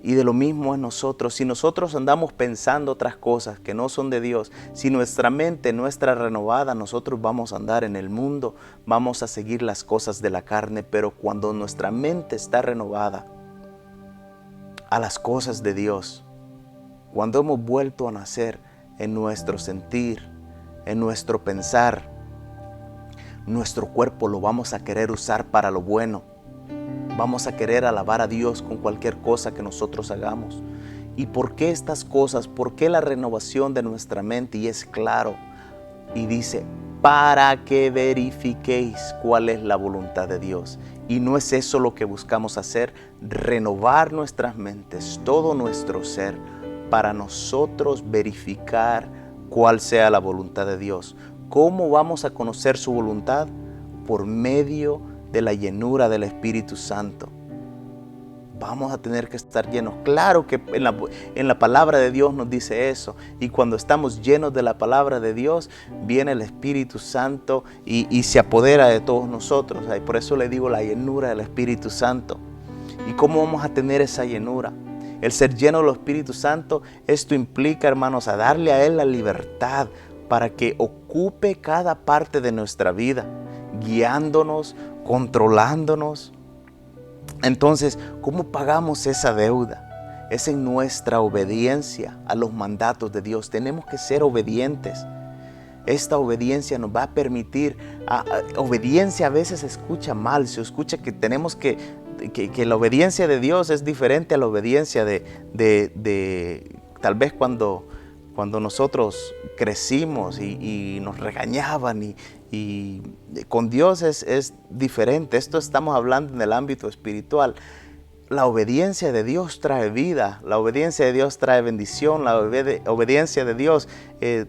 Y de lo mismo es nosotros. Si nosotros andamos pensando otras cosas que no son de Dios, si nuestra mente no está renovada, nosotros vamos a andar en el mundo, vamos a seguir las cosas de la carne. Pero cuando nuestra mente está renovada a las cosas de Dios, cuando hemos vuelto a nacer en nuestro sentir, en nuestro pensar, nuestro cuerpo lo vamos a querer usar para lo bueno. Vamos a querer alabar a Dios con cualquier cosa que nosotros hagamos. ¿Y por qué estas cosas? ¿Por qué la renovación de nuestra mente? Y es claro, y dice, para que verifiquéis cuál es la voluntad de Dios. Y no es eso lo que buscamos hacer, renovar nuestras mentes, todo nuestro ser, para nosotros verificar cuál sea la voluntad de Dios. ¿Cómo vamos a conocer su voluntad? Por medio de la llenura del Espíritu Santo. Vamos a tener que estar llenos. Claro que en la palabra de Dios nos dice eso. Y cuando estamos llenos de la palabra de Dios, viene el Espíritu Santo y se apodera de todos nosotros. Por eso le digo la llenura del Espíritu Santo. ¿Y cómo vamos a tener esa llenura? El ser lleno del Espíritu Santo, esto implica, hermanos, a darle a Él la libertad para que ocupe cada parte de nuestra vida, guiándonos, controlándonos. Entonces, ¿cómo pagamos esa deuda? Es en nuestra obediencia a los mandatos de Dios. Tenemos que ser obedientes. Esta obediencia nos va a permitir, obediencia a veces se escucha mal, se escucha que tenemos que la obediencia de Dios es diferente a la obediencia de tal vez cuando nosotros crecimos y nos regañaban y con Dios es diferente. Esto estamos hablando en el ámbito espiritual. La obediencia de Dios trae vida, la obediencia de Dios trae bendición, la obediencia de Dios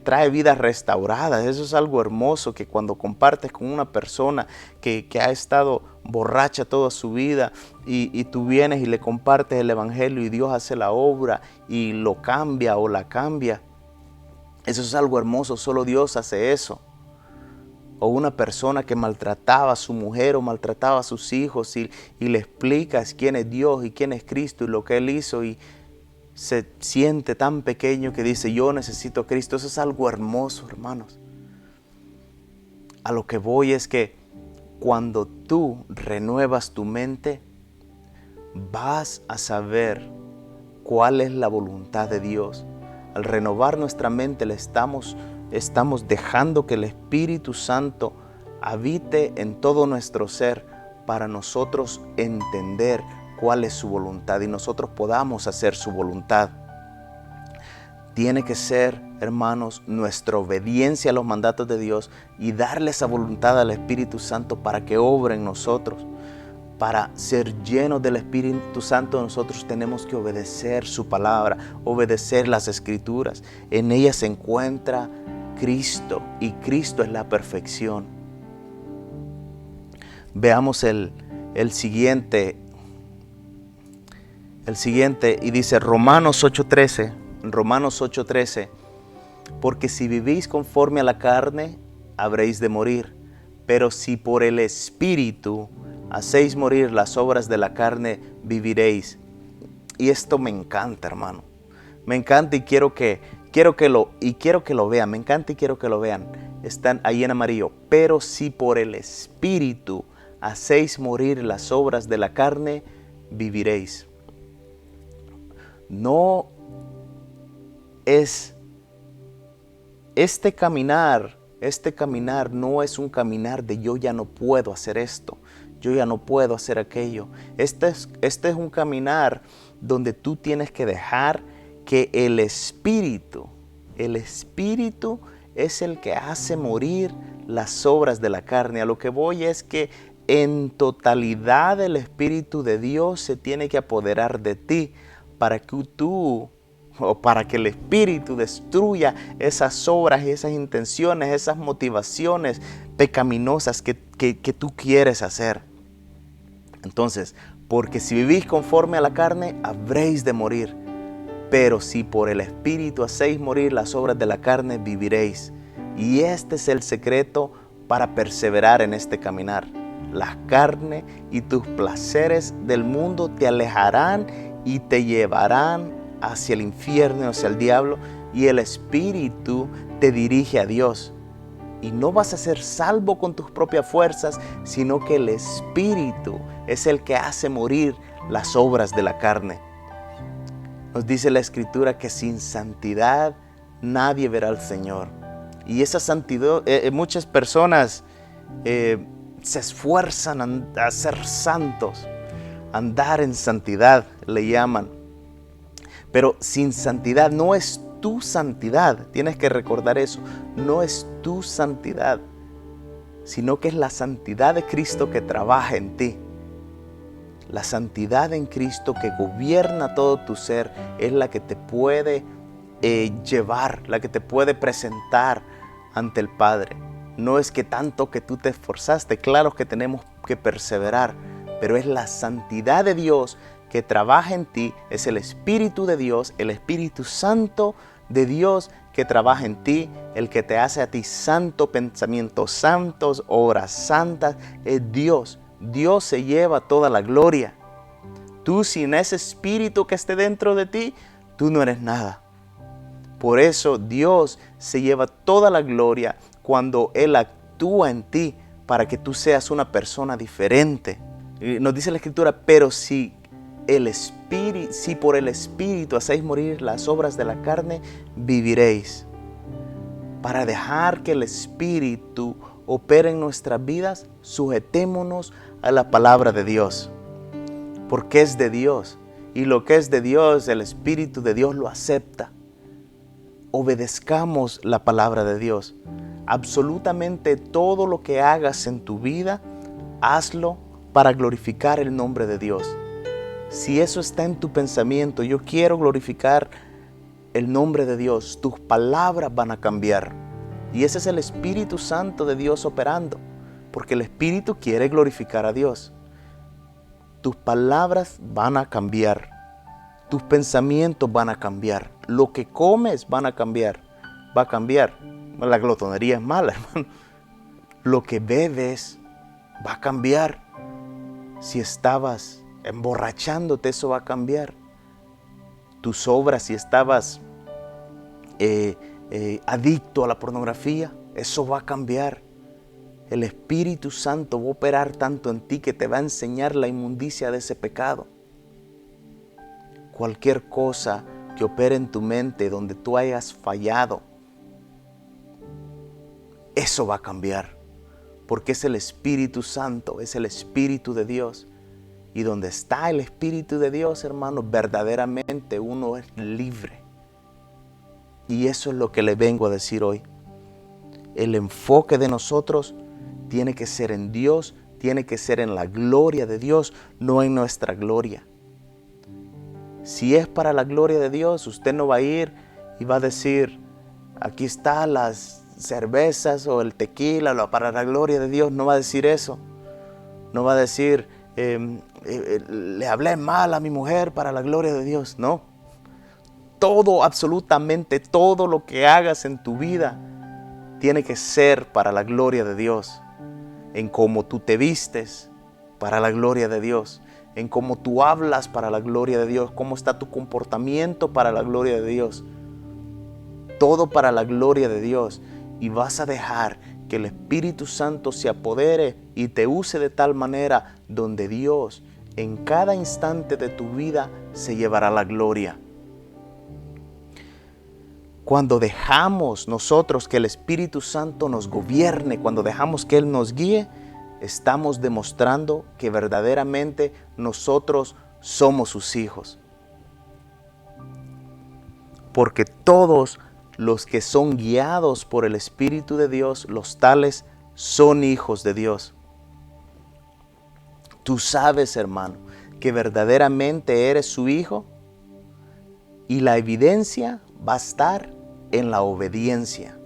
trae vidas restauradas. Eso es algo hermoso, que cuando compartes con una persona que ha estado borracha toda su vida y tú vienes y le compartes el evangelio y Dios hace la obra y lo cambia o la cambia. Eso es algo hermoso, solo Dios hace eso. O una persona que maltrataba a su mujer o maltrataba a sus hijos y le explicas quién es Dios y quién es Cristo y lo que Él hizo, y se siente tan pequeño que dice, yo necesito a Cristo. Eso es algo hermoso, hermanos. A lo que voy es que cuando tú renuevas tu mente, vas a saber cuál es la voluntad de Dios. Al renovar nuestra mente, estamos dejando que el Espíritu Santo habite en todo nuestro ser para nosotros entender cuál es su voluntad y nosotros podamos hacer su voluntad. Tiene que ser, hermanos, nuestra obediencia a los mandatos de Dios y darle esa voluntad al Espíritu Santo para que obre en nosotros. Para ser llenos del Espíritu Santo, nosotros tenemos que obedecer su palabra, obedecer las Escrituras. En ella se encuentra Cristo y Cristo es la perfección. Veamos el siguiente y dice Romanos 8:13, porque si vivís conforme a la carne, habréis de morir, pero si por el Espíritu hacéis morir las obras de la carne, viviréis. Y esto me encanta, hermano. Me encanta y quiero que lo vean. Me encanta y quiero que lo vean. Están ahí en amarillo. Pero si por el Espíritu hacéis morir las obras de la carne, viviréis. No es este caminar no es un caminar de yo ya no puedo hacer esto, yo ya no puedo hacer aquello. Este es un caminar donde tú tienes que dejar que el Espíritu es el que hace morir las obras de la carne. A lo que voy es que en totalidad el Espíritu de Dios se tiene que apoderar de ti para que el Espíritu destruya esas obras, esas intenciones, esas motivaciones pecaminosas que tú quieres hacer. Entonces, porque si vivís conforme a la carne, habréis de morir. Pero si por el Espíritu hacéis morir las obras de la carne, viviréis. Y este es el secreto para perseverar en este caminar. La carne y tus placeres del mundo te alejarán y te llevarán hacia el infierno, hacia el diablo, y el Espíritu te dirige a Dios. Y no vas a ser salvo con tus propias fuerzas, sino que el Espíritu es el que hace morir las obras de la carne. Nos dice la Escritura que sin santidad nadie verá al Señor. Y esa santidad, muchas personas se esfuerzan a ser santos, andar en santidad le llaman. Pero sin santidad no es tu santidad, tienes que recordar eso, no es tu santidad, sino que es la santidad de Cristo que trabaja en ti. La santidad en Cristo que gobierna todo tu ser es la que te puede llevar, la que te puede presentar ante el Padre. No es que tanto que tú te esforzaste, claro que tenemos que perseverar, pero es la santidad de Dios que trabaja en ti, es el Espíritu de Dios, el Espíritu Santo de Dios que trabaja en ti, el que te hace a ti santo, pensamientos santos, obras santas, es Dios. Dios se lleva toda la gloria. Tú sin ese espíritu que esté dentro de ti, tú no eres nada. Por eso Dios se lleva toda la gloria cuando Él actúa en ti para que tú seas una persona diferente. Nos dice la Escritura, pero si por el Espíritu hacéis morir las obras de la carne, viviréis. Para dejar que el Espíritu opere en nuestras vidas, sujetémonos a la palabra de Dios, porque es de Dios, y lo que es de Dios, el Espíritu de Dios lo acepta. Obedezcamos la palabra de Dios. Absolutamente todo lo que hagas en tu vida, hazlo para glorificar el nombre de Dios. Si eso está en tu pensamiento, yo quiero glorificar el nombre de Dios, tus palabras van a cambiar. Y ese es el Espíritu Santo de Dios operando, porque el Espíritu quiere glorificar a Dios. Tus palabras van a cambiar, tus pensamientos van a cambiar, lo que comes va a cambiar. La glotonería es mala, hermano. Lo que bebes va a cambiar. Si estabas emborrachándote, eso va a cambiar. Tus obras, si estabas adicto a la pornografía, eso va a cambiar. El Espíritu Santo va a operar tanto en ti que te va a enseñar la inmundicia de ese pecado. Cualquier cosa que opere en tu mente donde tú hayas fallado, eso va a cambiar. Porque es el Espíritu Santo, es el Espíritu de Dios. Y donde está el Espíritu de Dios, hermano, verdaderamente uno es libre. Y eso es lo que le vengo a decir hoy. El enfoque de nosotros tiene que ser en Dios, tiene que ser en la gloria de Dios, no en nuestra gloria. Si es para la gloria de Dios, usted no va a ir y va a decir, aquí están las cervezas o el tequila para la gloria de Dios. No va a decir eso. No va a decir, le hablé mal a mi mujer para la gloria de Dios. No. Todo, absolutamente todo lo que hagas en tu vida tiene que ser para la gloria de Dios. En cómo tú te vistes, para la gloria de Dios. En cómo tú hablas, para la gloria de Dios. Cómo está tu comportamiento, para la gloria de Dios. Todo para la gloria de Dios. Y vas a dejar que el Espíritu Santo se apodere y te use de tal manera donde Dios en cada instante de tu vida se llevará la gloria. Cuando dejamos nosotros que el Espíritu Santo nos gobierne, cuando dejamos que Él nos guíe, estamos demostrando que verdaderamente nosotros somos sus hijos. Porque todos los que son guiados por el Espíritu de Dios, los tales son hijos de Dios. Tú sabes, hermano, que verdaderamente eres su hijo y la evidencia va a estar en la obediencia.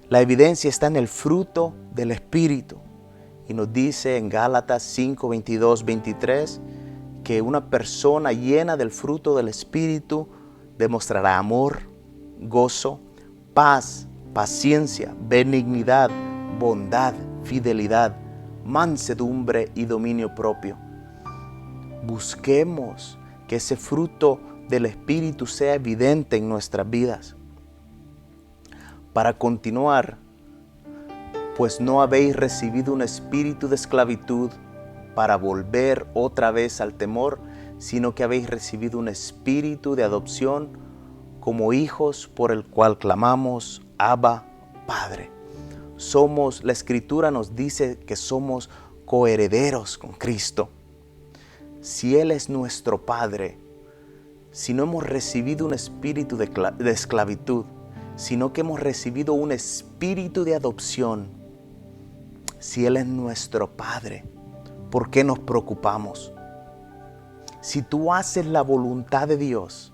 La evidencia está en el fruto del Espíritu. Y nos dice en Gálatas 5, 22, 23 que una persona llena del fruto del Espíritu demostrará amor, gozo, paz, paciencia, benignidad, bondad, fidelidad, mansedumbre y dominio propio. Busquemos que ese fruto del Espíritu sea evidente en nuestras vidas. Para continuar, pues no habéis recibido un espíritu de esclavitud para volver otra vez al temor, sino que habéis recibido un espíritu de adopción como hijos por el cual clamamos, Abba, Padre. La Escritura nos dice que somos coherederos con Cristo. Si Él es nuestro Padre, si no hemos recibido un espíritu de esclavitud, sino que hemos recibido un espíritu de adopción. Si Él es nuestro Padre, ¿por qué nos preocupamos? Si tú haces la voluntad de Dios,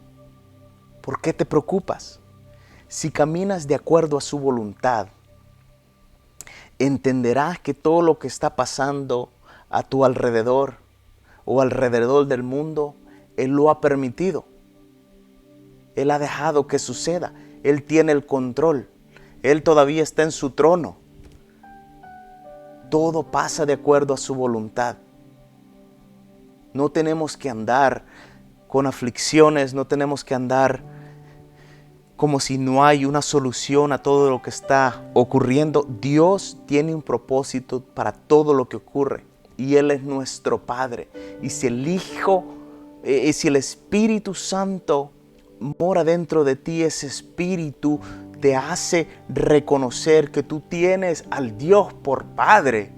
¿por qué te preocupas? Si caminas de acuerdo a su voluntad, entenderás que todo lo que está pasando a tu alrededor o alrededor del mundo, Él lo ha permitido. Él ha dejado que suceda. Él tiene el control. Él todavía está en su trono. Todo pasa de acuerdo a su voluntad. No tenemos que andar con aflicciones, no tenemos que andar como si no hay una solución a todo lo que está ocurriendo. Dios tiene un propósito para todo lo que ocurre y Él es nuestro Padre. Y si el Hijo, si el Espíritu Santo mora dentro de ti, ese Espíritu te hace reconocer que tú tienes al Dios por Padre.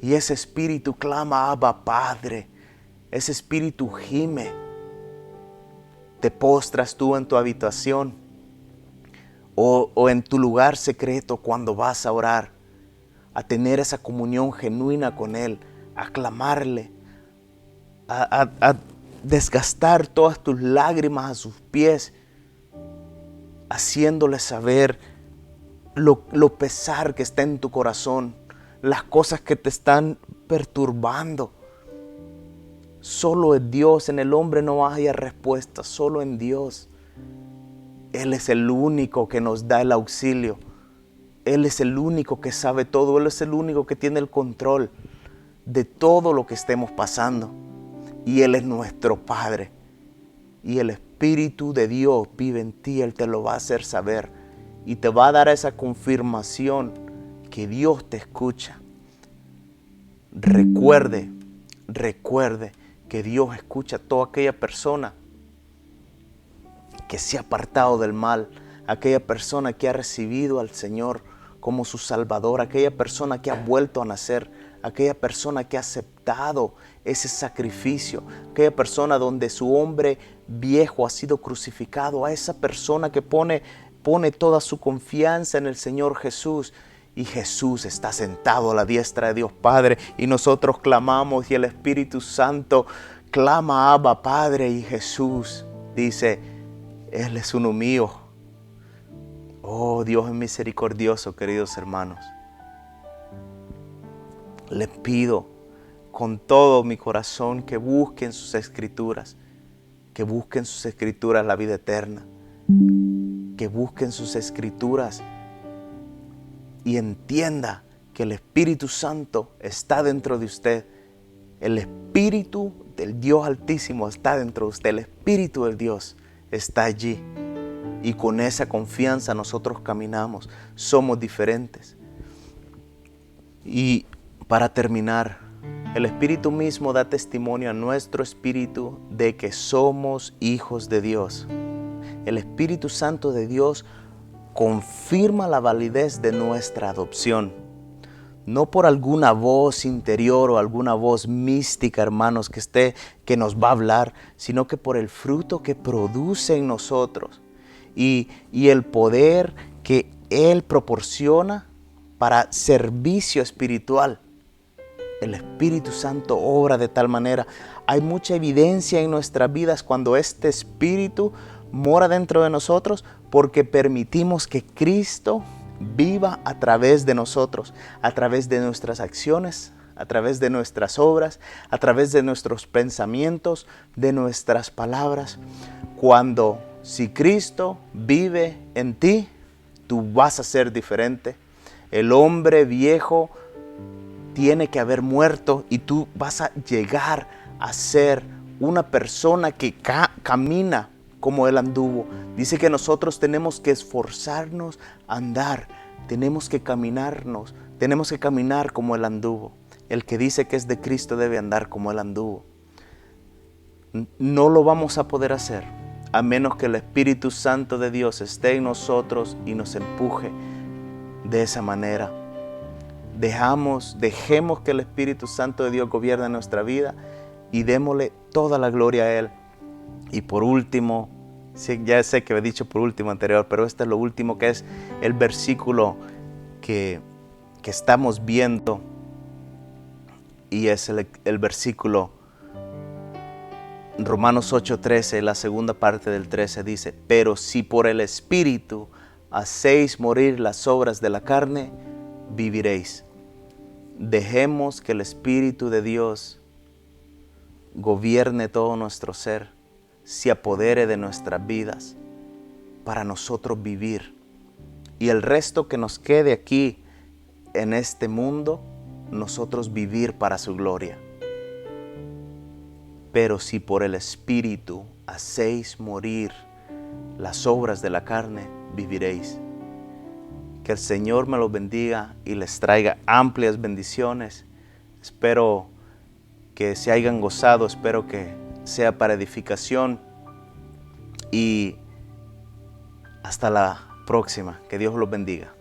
Y ese Espíritu clama, Abba, Padre. Ese Espíritu gime. Te postras tú en tu habitación o en tu lugar secreto cuando vas a orar, a tener esa comunión genuina con Él, a clamarle, a desgastar todas tus lágrimas a sus pies, haciéndole saber lo pesar que está en tu corazón, las cosas que te están perturbando. Solo en Dios, en el hombre no hay respuesta, solo en Dios. Él es el único que nos da el auxilio. Él es el único que sabe todo. Él es el único que tiene el control de todo lo que estemos pasando. Y Él es nuestro Padre. Y el Espíritu de Dios vive en ti. Él te lo va a hacer saber. Y te va a dar esa confirmación que Dios te escucha. Recuerde que Dios escucha a toda aquella persona que se ha apartado del mal, aquella persona que ha recibido al Señor como su Salvador, aquella persona que ha vuelto a nacer, aquella persona que ha aceptado ese sacrificio, aquella persona donde su hombre viejo ha sido crucificado, a esa persona que pone toda su confianza en el Señor Jesús. Y Jesús está sentado a la diestra de Dios Padre y nosotros clamamos y el Espíritu Santo clama, Abba, Padre, y Jesús dice, Él es uno mío. Oh, Dios es misericordioso, queridos hermanos. Les pido con todo mi corazón que busquen sus escrituras, la vida eterna, que busquen sus escrituras y entienda que el Espíritu Santo está dentro de usted. El Espíritu del Dios Altísimo está dentro de usted. El Espíritu del Dios está allí. Y con esa confianza nosotros caminamos. Somos diferentes. Y para terminar, el Espíritu mismo da testimonio a nuestro espíritu de que somos hijos de Dios. El Espíritu Santo de Dios confirma la validez de nuestra adopción. No por alguna voz interior o alguna voz mística, hermanos, que nos va a hablar, sino que por el fruto que produce en nosotros y el poder que Él proporciona para servicio espiritual. El Espíritu Santo obra de tal manera. Hay mucha evidencia en nuestras vidas cuando este Espíritu mora dentro de nosotros porque permitimos que Cristo viva a través de nosotros, a través de nuestras acciones, a través de nuestras obras, a través de nuestros pensamientos, de nuestras palabras. Si Cristo vive en ti, tú vas a ser diferente. El hombre viejo tiene que haber muerto y tú vas a llegar a ser una persona que camina como Él anduvo. Dice que nosotros tenemos que esforzarnos a andar, tenemos que caminar como Él anduvo. El que dice que es de Cristo debe andar como Él anduvo. No lo vamos a poder hacer a menos que el Espíritu Santo de Dios esté en nosotros y nos empuje de esa manera. Dejemos que el Espíritu Santo de Dios gobierne nuestra vida y démosle toda la gloria a Él. Y por último, ya sé que he dicho por último anterior, pero este es lo último, que es el versículo que estamos viendo, y es el versículo Romanos 8:13, la segunda parte del 13 dice, pero si por el Espíritu hacéis morir las obras de la carne, viviréis. Dejemos que el Espíritu de Dios gobierne todo nuestro ser, se apodere de nuestras vidas para nosotros vivir. Y el resto que nos quede aquí en este mundo, nosotros vivir para su gloria. pero si por el Espíritu hacéis morir las obras de la carne, viviréis. Que el Señor me los bendiga y les traiga amplias bendiciones. Espero que se hayan gozado, espero que sea para edificación y hasta la próxima. Que Dios los bendiga.